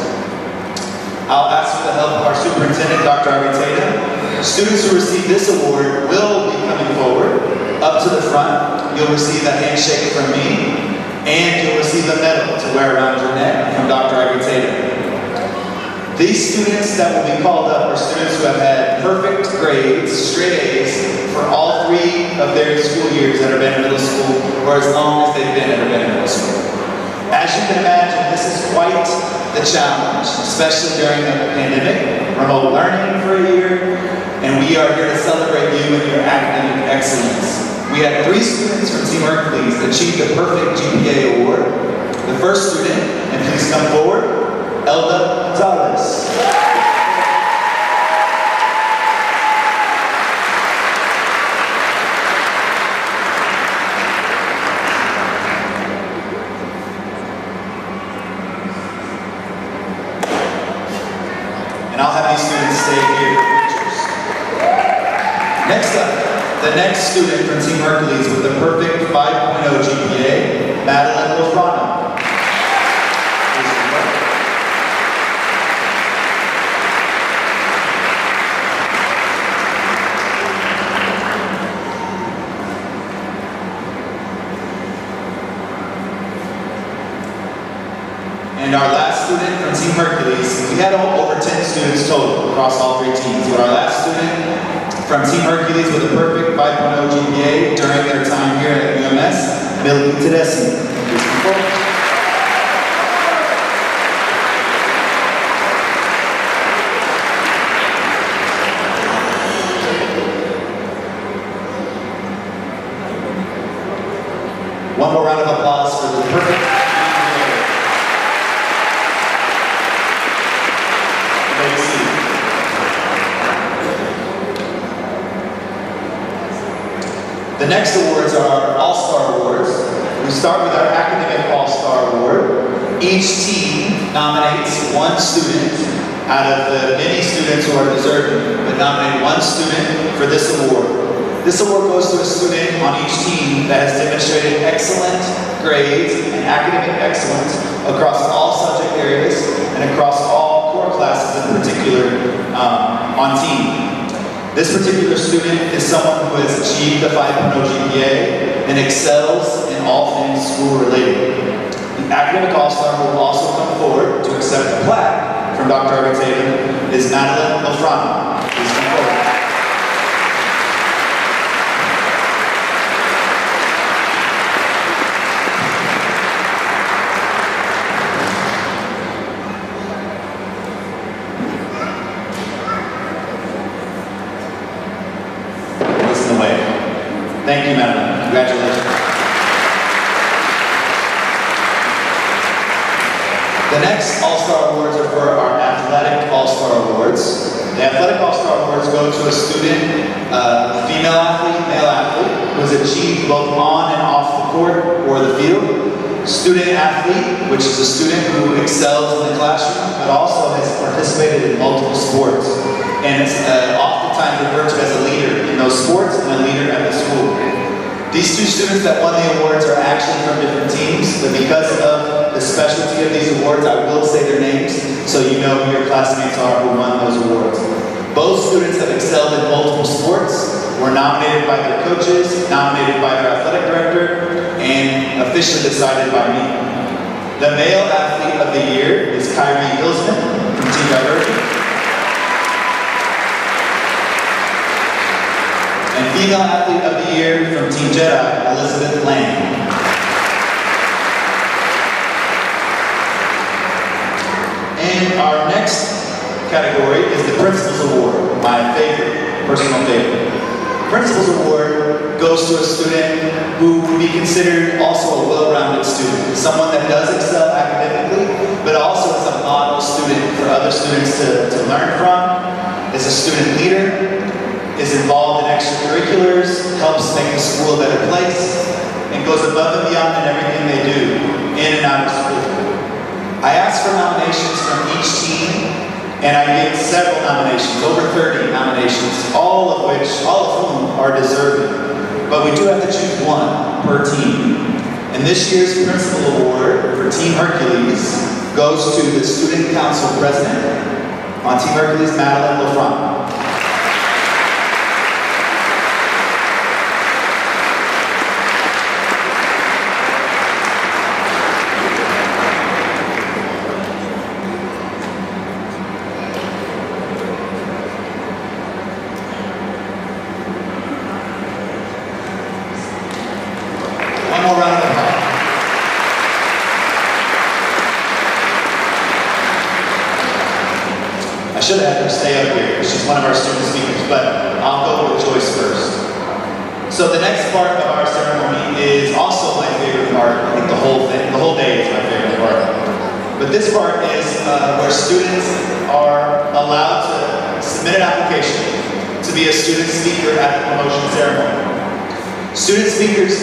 S1: I'll ask for the help of our superintendent, Dr. Arviteda. Students who receive this award will be coming forward, up to the front. You'll receive a handshake from me, and you'll receive a medal to wear around your neck from Dr. Arviteda. These students that will be called up are students who have had perfect grades, straight A's, for all 3 of their school years at Urbana Middle School, or as long as they've been at Urbana Middle School. As you can imagine, this is quite the challenge, especially during the pandemic, remote learning for a year, and we are here to celebrate you and your academic excellence. We had 3 students from Team Hercules achieve the perfect GPA award. The first student, and please come forward, Elda Gonzalez. And I'll have these students stay here for pictures. Next up, the next student from Team Hercules with the perfect 5.0 GPA, Madeline Urbana. And our last student from Team Hercules, we had over 10 students total across all 3 teams. But our last student from Team Hercules with a perfect 5.0 GPA during their time here at UMS, Milky Tedeschi. Please come forward. One more round of applause for the perfect. Take a seat. The next awards are our All-Star Awards. We start with our Academic All-Star Award. Each team nominates one student out of the many students who are deserving, but nominate one student for this award. This award goes to a student on each team that has demonstrated excellent grades and academic excellence across all subject areas and across all core classes in particular on team. This particular student is someone who has achieved the 5.0 GPA and excels in all things school related. The Academic All-Star who will also come forward to accept the plaque from Dr. Argentino is Madeline Lafrana. Please come forward. Thank you, Madeline. Congratulations. The next All-Star Awards are for our Athletic All-Star Awards. The Athletic All-Star Awards go to a student, female athlete, male athlete, who has achieved both on and off the court or the field. Student athlete, which is a student who excels in the classroom, but also has participated in multiple sports. And it's oftentimes referred to as a leader in those sports and a leader at the school. These two students that won the awards are actually from different teams, but because of the specialty of these awards, I will say their names so you know who your classmates are who won those awards. Both students have excelled in multiple sports, were nominated by their coaches, nominated by their athletic director, and officially decided by me. The male athlete of the year is Kyrie Hillsman from Team Divergent. And female athlete of the year from Team Jedi, Elizabeth Lang. And our next category is the Principal's Award, my favorite, personal favorite. Principal's Award goes to a student who would be considered also a well-rounded student, someone that does excel academically, but also is a model student for other students to learn from, is a student leader, is involved in extracurriculars, helps make the school a better place, and goes above and beyond in everything they do, in and out of school. I asked for nominations from each team, and I gave several nominations, over 30 nominations, all of whom are deserving. But we do have to choose one per team. And this year's Principal Award for Team Hercules goes to the Student Council President on Team Hercules, Madeline Lafrana. I should have had her stay up here. She's one of our student speakers, but I'll go with Joyce first. So the next part of our ceremony is also my favorite part. I think the whole day is my favorite part. But this part is where students are allowed to submit an application to be a student speaker at the promotion ceremony. Student speakers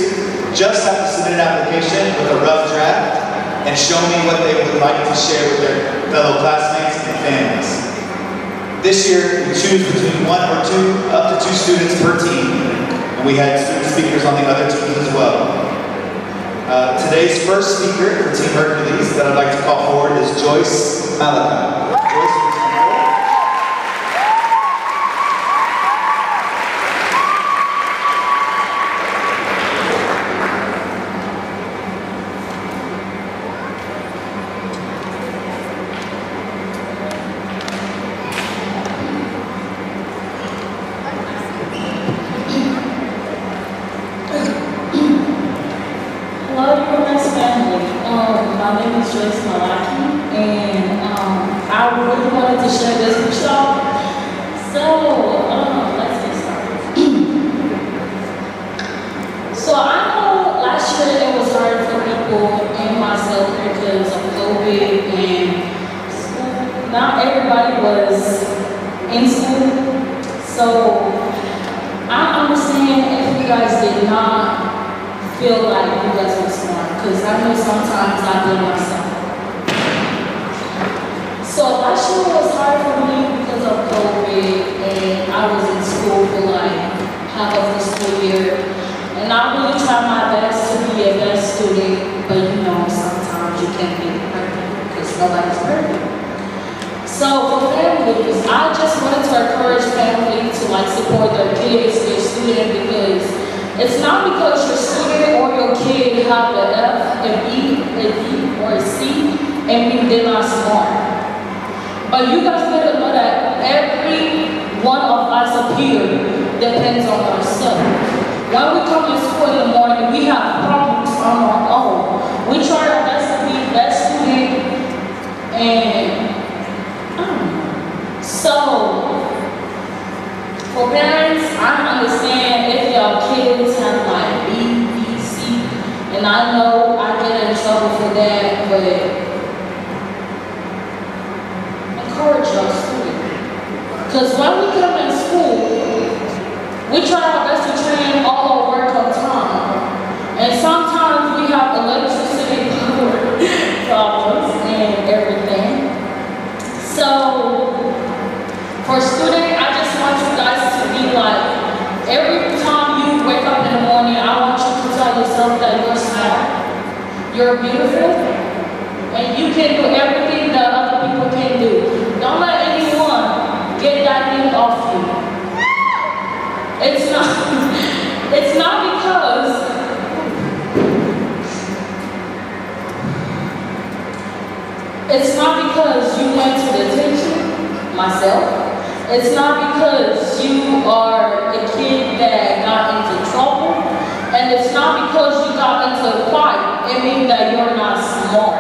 S1: just have to submit an application with a rough draft and show me what they would like to share with their fellow classmates and families. This year, we choose between one or two, up to two students per team, and we had student speakers on the other teams as well. Today's first speaker for Team Hercules that I'd like to call forward is Joyce Malachi. Joyce, please come forward.
S8: Joyce Malaki, and I really wanted to share this with y'all. So, let's get started. So I know last year it was hard for people and myself because of COVID and school. Not everybody was in school. So I understand if you guys did not feel like you guys were smart, because I know sometimes I blame myself. So last year was hard for me because of COVID, and I was in school for like half of the school year. And I really tried my best to be a best student, but you know, sometimes you can't be perfect because nobody's perfect. So for families, I just wanted to encourage families to like support their kids, their student, because it's not because your student or your kid have an F, an E, an D, or a C, and mean they're not smart. But you guys better know that every one of us up here depends on ourselves. When we come to school in the morning, we have problems on our own. We try our best to be the best student, and so for parents, I understand if your kids have like B, B, C, and I know I get in trouble for that, but encourage your student. Because when we come in school, we try our best to train all our work on time. And sometimes we have electricity problems and everything. So for students, I just want you guys to be like, every time you wake up in the morning, I want you to tell yourself that you're smart, you're beautiful, and you can do everything that other people can do. Don't let anyone get that thing off you. It's not because you went to detention, myself. It's not because you are a kid that got into trouble, and it's not because you got into a fight, it means that you're not smart.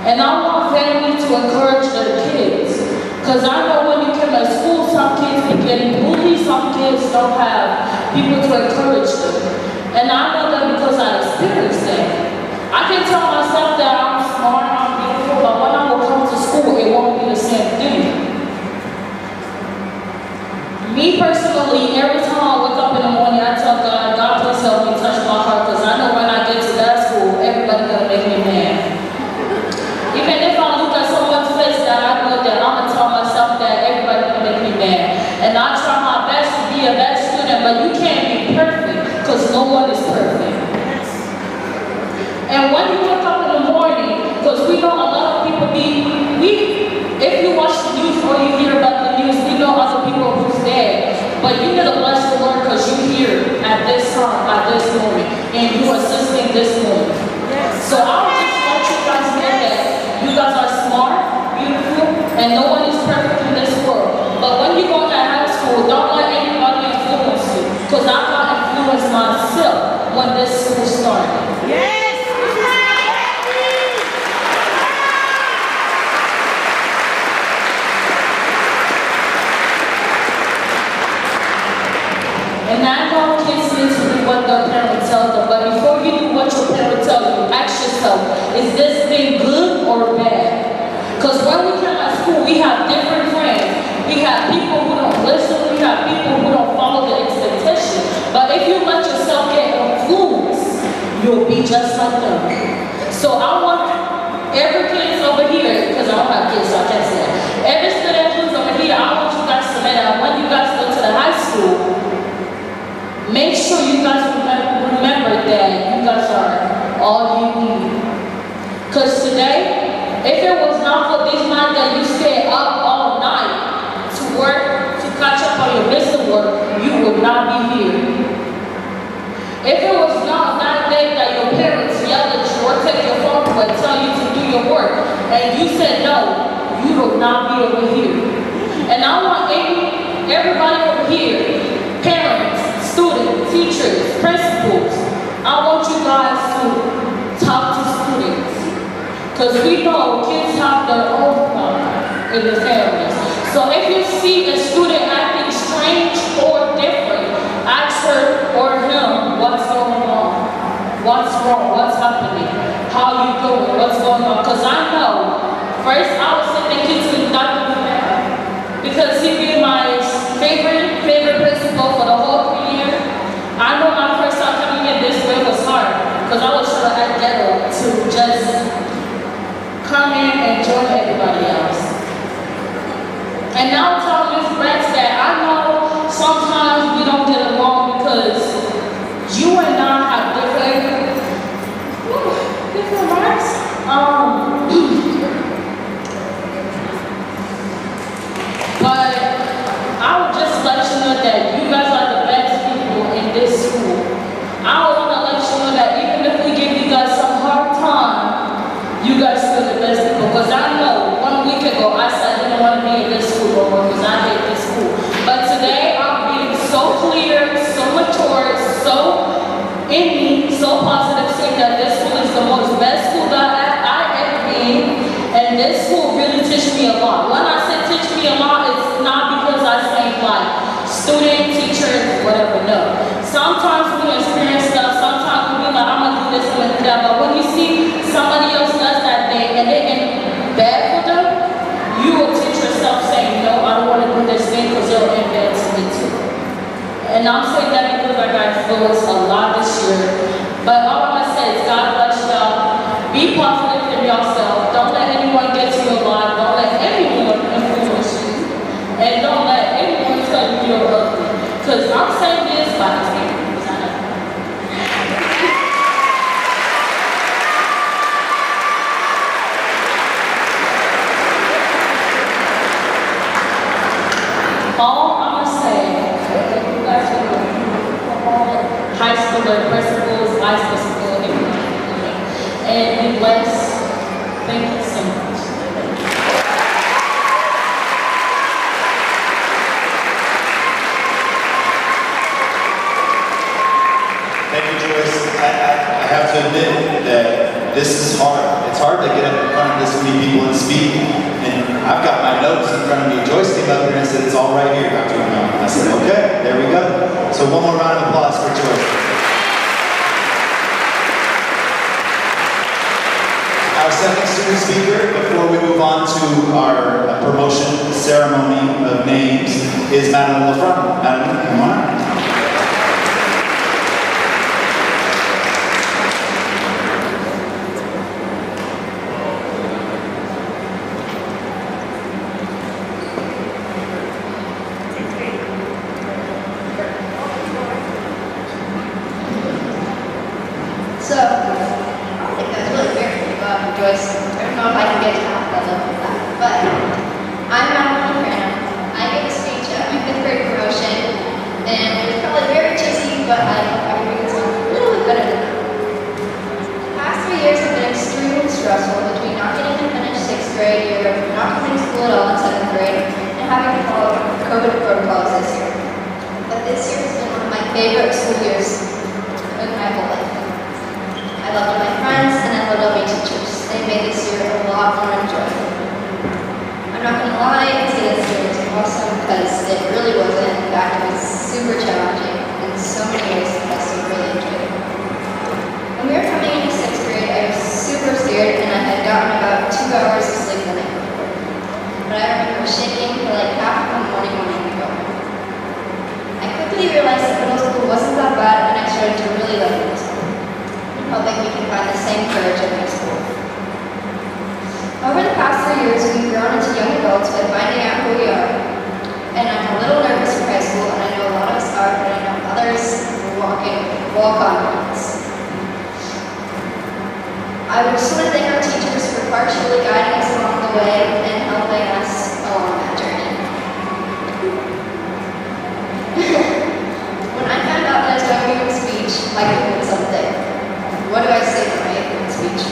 S8: And I want families to encourage their kids, because I know when you come to school, some kids be getting bullied, some kids don't have people to encourage them. And I know that because I experienced that. I can tell myself that I'm smart, I'm beautiful, but when I will come to school, it won't be the same thing. Me personally, every time I wake up in the morning, I tell God, God, please help me touch my heart, because I know when I get to that school, everybody's gonna make me mad. Even if I look at someone's face that I know that, I'm gonna tell myself that everybody's gonna make me mad. And I try my best to be a best student, but you can't be perfect, because no one is perfect. And when you wake up in the morning, because we know a lot of people if you watch the news or you hear about the news, we know other people who's dead. But you need to bless the Lord because you're here at this time, at this moment, and you're assisting this moment. So I would just want you guys to know that you guys are smart, beautiful, and no one is perfect in this world. But when you go to high school, don't let anybody influence you, because I got influenced myself when this school started.
S9: Yes!
S8: And I know kids need to do what their parents tell them, but before you do what your parents tell you, ask yourself, is this thing good or bad? Because when we come at school, we have different friends. We have people who don't listen, we have people who don't follow the expectation. But if you let yourself get influenced, you'll be just like them. So I want every kid over here, because I don't have kids, so I can't say that. Every student who's over here, I want you guys to know that when you guys go to the high school, make sure you guys remember that you guys are all you need. Because today, if it was not for these nights that you stay up all night to work, to catch up on your business work, you would not be here. If it was not that day that your parents yelled at you or take your phone away and tell you to do your work, and you said no, you would not be over here. And I want everybody over here, parents, students, teachers, principals, I want you guys to talk to Because we know kids have their own problems in the families. So if you see a student acting strange or different, ask her or him what's going on. What's wrong? What's happening? How you doing? What's going on? Because I know, first I was sending kids to Dr. because he be my favorite principal for the whole 3 years. I know my first time coming in this way was hard because I was trying to act ghetto to just come in and join everybody else. And now tell Ms. Brett that I know sometimes we don't get along because you and I have different marks. But I would just let you know that you guys are the best people in this school. I want to let you know that even if we give you guys some hard time, you guys still the best people. Because I know 1 week ago I said I didn't want to be in this school no more because I hate this school. But today I'm being so clear, so mature, so in me, so positive, saying that this school is the most best school that I ever been. And this school really teach me a lot. When I say teach me a lot, it's not because I say like student, teachers, whatever, no. Sometimes we experience stuff, sometimes we be like, I'm gonna do this, I'm gonna do that. But when you see somebody else does that thing and it ain't bad for them, you will teach yourself saying, no, I don't want to do this thing because it'll end bad to me too. And I'm saying that because I got influenced a lot this year. But all I'm gonna say is God bless y'all. Be positive in yourself. Don't let anyone get to your life. Don't let anyone influence you. And don't let anyone tell you you're ugly. Because I'm saying this by experience. All I'm going to say, you guys are high schooler, principals, vice principal, and be blessed. Thank you so much.
S1: Thank you, Joyce. I have to admit that this is hard. It's hard to get up in front of this many people and speak. And I've got my notes in front of me. Joyce came up here and said, it's all right here, Dr. Urbana. I said, okay, there we go. So one more round of applause for Joyce. Our second student speaker, before we move on to our promotion ceremony of names, is Madame LaFront. Madame, come on.
S2: So, I think that's really weird about Joyce. I don't know if I can get to that level of that. But I'm Madeline LaFront. I gave a speech at my 5th grade promotion, and it was probably very cheesy, but I hope everything is a little bit better than that. The past 3 years have been extremely stressful between not getting to finish 6th grade year, not coming to school at all in 7th grade, and having to follow COVID protocols this year. But this year has been one of my favorite school years in my whole life. I loved all my friends and I loved all my teachers. They made this year a lot more enjoyable. I'm not going to lie and say this year was awesome because it really wasn't. In fact, it was super challenging in so many ways that I still really enjoyed it. When we were coming into 6th grade, I was super scared and I had gotten about 2 hours of sleep the night before. But I remember shaking for like half of the morning when I woke up. I quickly realized that middle school wasn't that bad and I started to really like middle school. Hoping we can find the same courage in high school. Over the past 3 years, we've grown into young adults by finding out who we are. And I'm a little nervous for high school, and I know a lot of us are, but I know others will walk in with full confidence. I would just want to thank our teachers for partially guiding us along the way and helping us along that journey. When I found out that I was going to give a speech, I Googled something. What do I say for my 8th speech?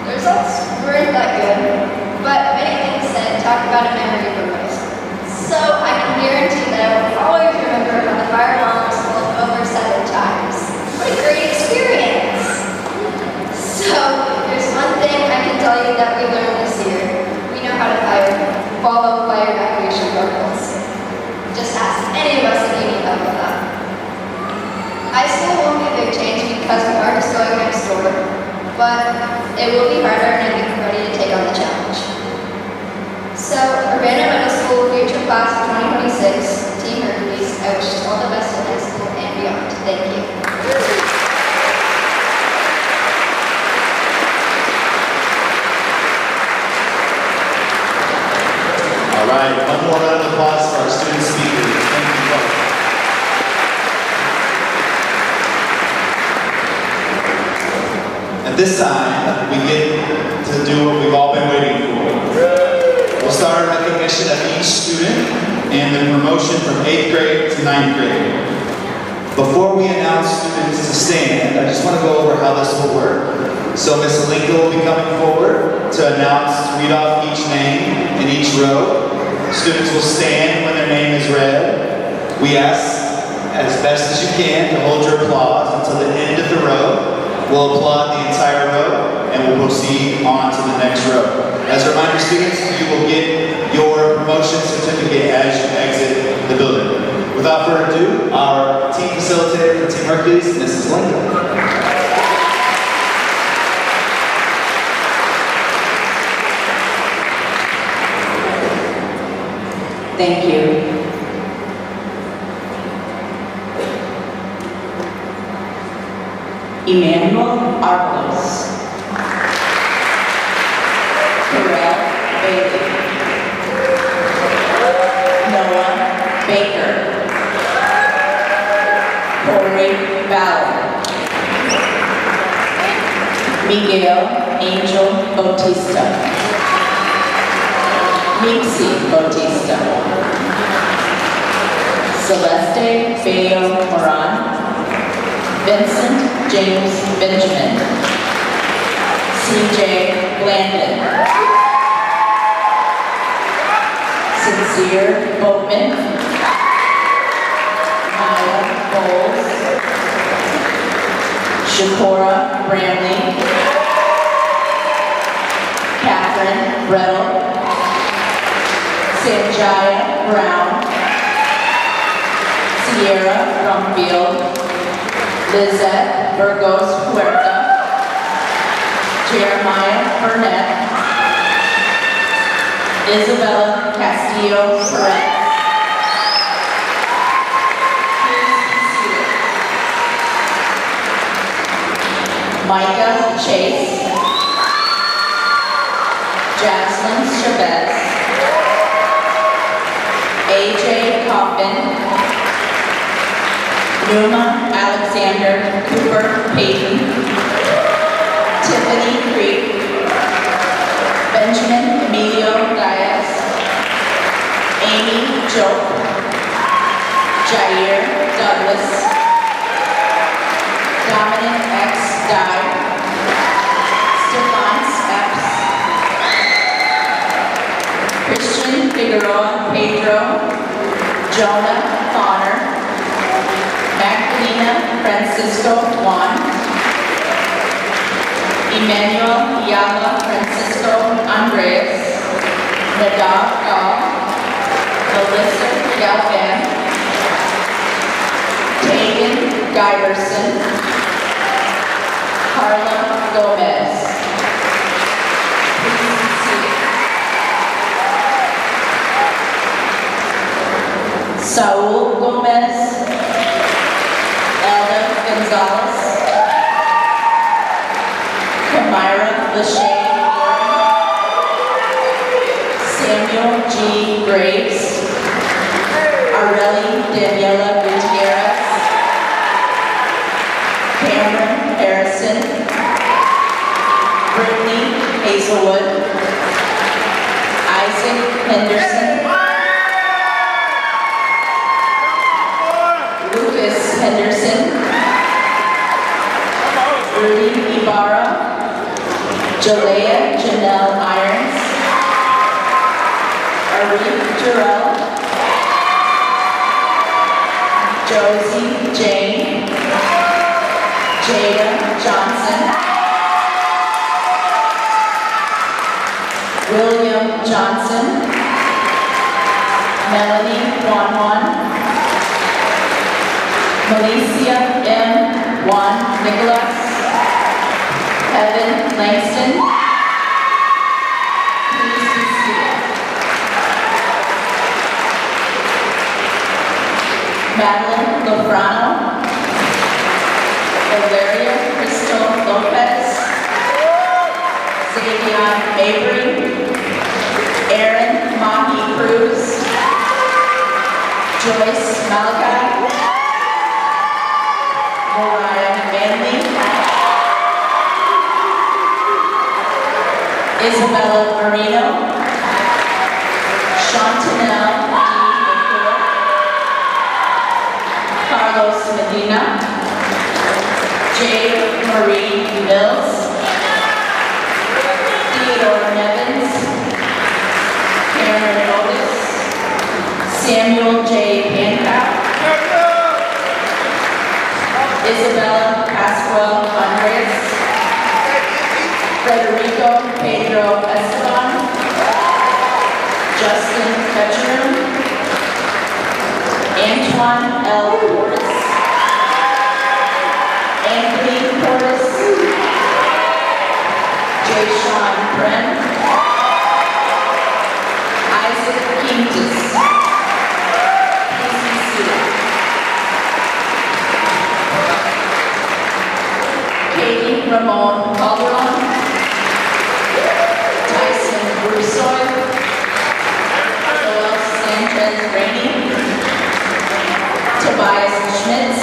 S2: The results weren't that good, but many things said talk about a memory from middle school. So I can guarantee that I will always remember how the fire alarm was called over 7 times. What a great experience! So there's one thing I
S9: but it will be harder and I think we're ready to take on the challenge. So, Urbana Middle School Future Class of 2026, Team Hercules, I wish you all the best in high school and beyond. Thank you.
S1: All right, one more round of applause for our student speakers. Thank you both. At this time, we get to do what we've all been waiting for. We'll start our recognition of each student and the promotion from 8th grade to 9th grade. Before we announce students to stand, I just want to go over how this will work. So Ms. Alinka will be coming forward to read off each name in each row. Students will stand when their name is read. We ask, as best as you can, to hold your applause until the end of the row. We'll applaud the entire row, and we'll proceed on to the next row. As a reminder, students, you will get your promotion certificate as you exit the building. Without further ado, our team facilitator for Team Hercules, Mrs. Lincoln.
S10: Thank you. Emmanuel Arcos. Terrell Bailey. Noah Baker. Corey Ballard. Miguel Angel Bautista. Nixie Bautista. Celeste Bayo Moran. Vincent James Benjamin. C.J. Blandon. Sincere Boatman. Maya Bowles. Shakora Bramley. Catherine Brettle. Sanjaya Brown. Sierra Rumfield. Lizette Burgos Huerta. Jeremiah Burnett. Isabella Castillo Perez. Micah Chase. Jaslyn Chavez. AJ Coffin. Numa Alexander Cooper Payton. Tiffany Creek. Benjamin Emilio Diaz. Amy Joke. Jair Douglas. Dominic X. Dye. Stefan Epps. Christian Figueroa Pedro. Jonah Connor. Magdalena Francisco Juan. Emmanuel Yala Francisco Andres. Nadav Gal. Melissa Galvan. Tegan Giverson. Carla Gomez. Saul Gomez. Elda Gonzalez. Kamira Lachey. Samuel G. Graves. Areli Daniela Gutierrez. Cameron Harrison. Brittany Hazelwood. Isaac Henderson. Lucas Henderson. Rudy Ibarra. Jalea Janelle Irons. Arif Jarrell. Josie Jane. Jada Johnson. William Johnson. Melanie Juan. Malicia M. Juan Nicholas. Evan Langston. Please be seated. Madeline Lofrano. Valeria Crystal Lopez. Xavier Mabry. Aaron Mahi Cruz. Joyce Malachi. Mariah Manley. Isabella Marino. Chantanelle D. McCoy. Carlos Medina. Jade Marie Mills. Theodore Nevins. Cameron Otis. Samuel J. Hancock. Isabella Pascual Andres. Federico Pedro Esteban. Justin Ketchum. Antoine L. Portis. Anthony Portis. Jay Sean Bren. Isaac Quintus. Please be seated. Katie Ramon Calderon. Tyson Brusoy. Joel Sanchez Rainey. Tobias Schmitz.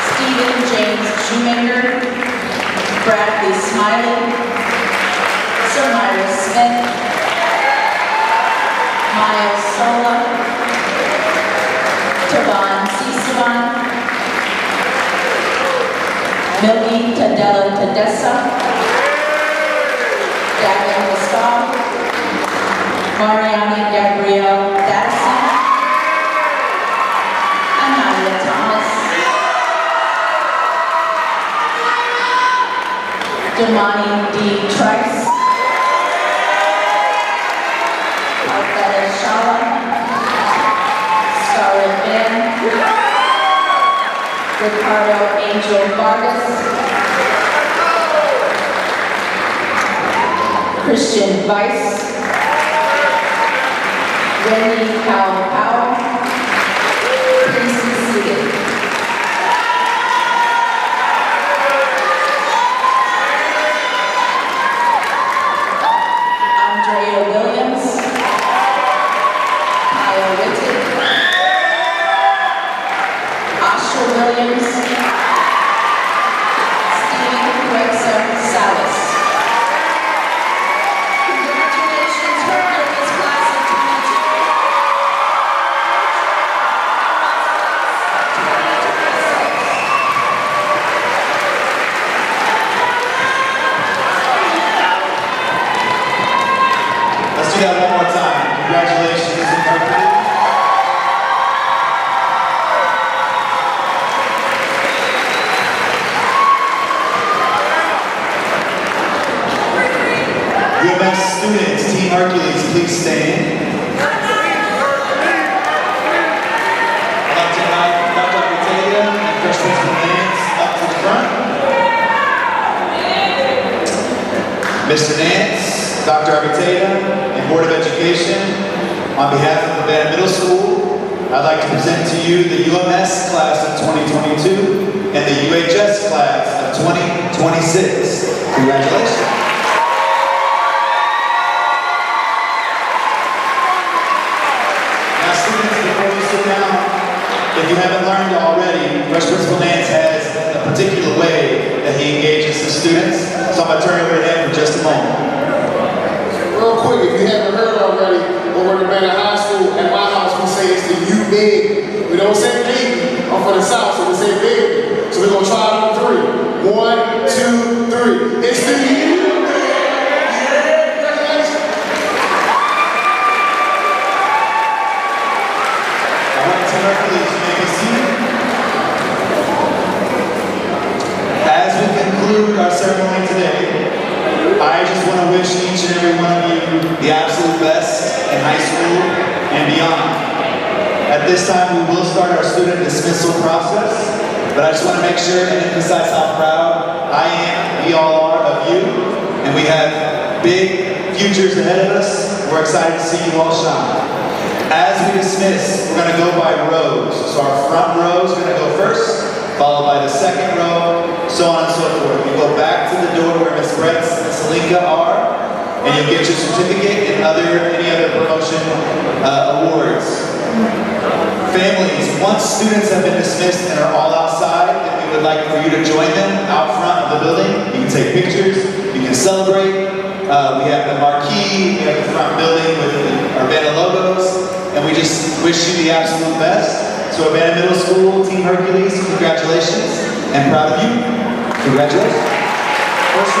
S10: Stephen James Shoemaker. Bradley Smiley. Sir Myra Smith. Miles Sola. Tavon Cisaban. Millie Tadella Tedessa. Gavin Pascal. Mariana Gabrielle Dadson. Anaya Thomas. Damani D. Trice. Alfetta Shala. Scarlett Van. Ricardo Angel Vargas. Christian Weiss. Wendy Powell. Please be seated. Andrea Williams. Kyle Wittig. Asha Williams. Steve Quexa Salas. Congratulations, Hercules class of 2026.
S1: Let's do that one more time. Congratulations, Hercules. UMS students, Team Hercules, please stand. I'd like to invite Dr. Arcadia and First Principal Nance up to the front. Mr. Nance, Dr. Arcadia, and Board of Education, on behalf of Urbana Middle School, I'd like to present to you the UMS class of 2022 and the UHS class of 2026. Congratulations. Now students, before you sit down, if you haven't learned already, First Principal Nance has a particular way that he engages the students, so I'm going to turn it over to him for just a moment.
S5: Real quick, if you haven't heard already, over at Urbana High School, at my house, we say it's the U big. We don't say baby. I'm from the South, so we say baby. So we're going to try it on 3. 1, 2, 3. It's the U big. Congratulations.
S1: All right, Team Hercules, you may be seated. As we conclude our ceremony today, I just want to wish each and every one of you the absolute best in high school and beyond. At this time, we will start our student dismissal process, but I just want to make sure and emphasize how proud I am, we all are of you, and we have big futures ahead of us. We're excited to see you all shine. As we dismiss, we're going to go by rows. So our front row is going to go first, followed by the second row, so on and so forth. You go back to the door where Ms. Bretz and Ms. Alinka are, and you'll get your certificate and any other promotion awards. Families, once students have been dismissed and are all outside, then we would like for you to join them out front of the building. You can take pictures, you can celebrate. We have the marquee, we have the front building with the Urbana logos, and we just wish you the absolute best. So Urbana Middle School, Team Hercules, congratulations, and proud of you. Congratulations. First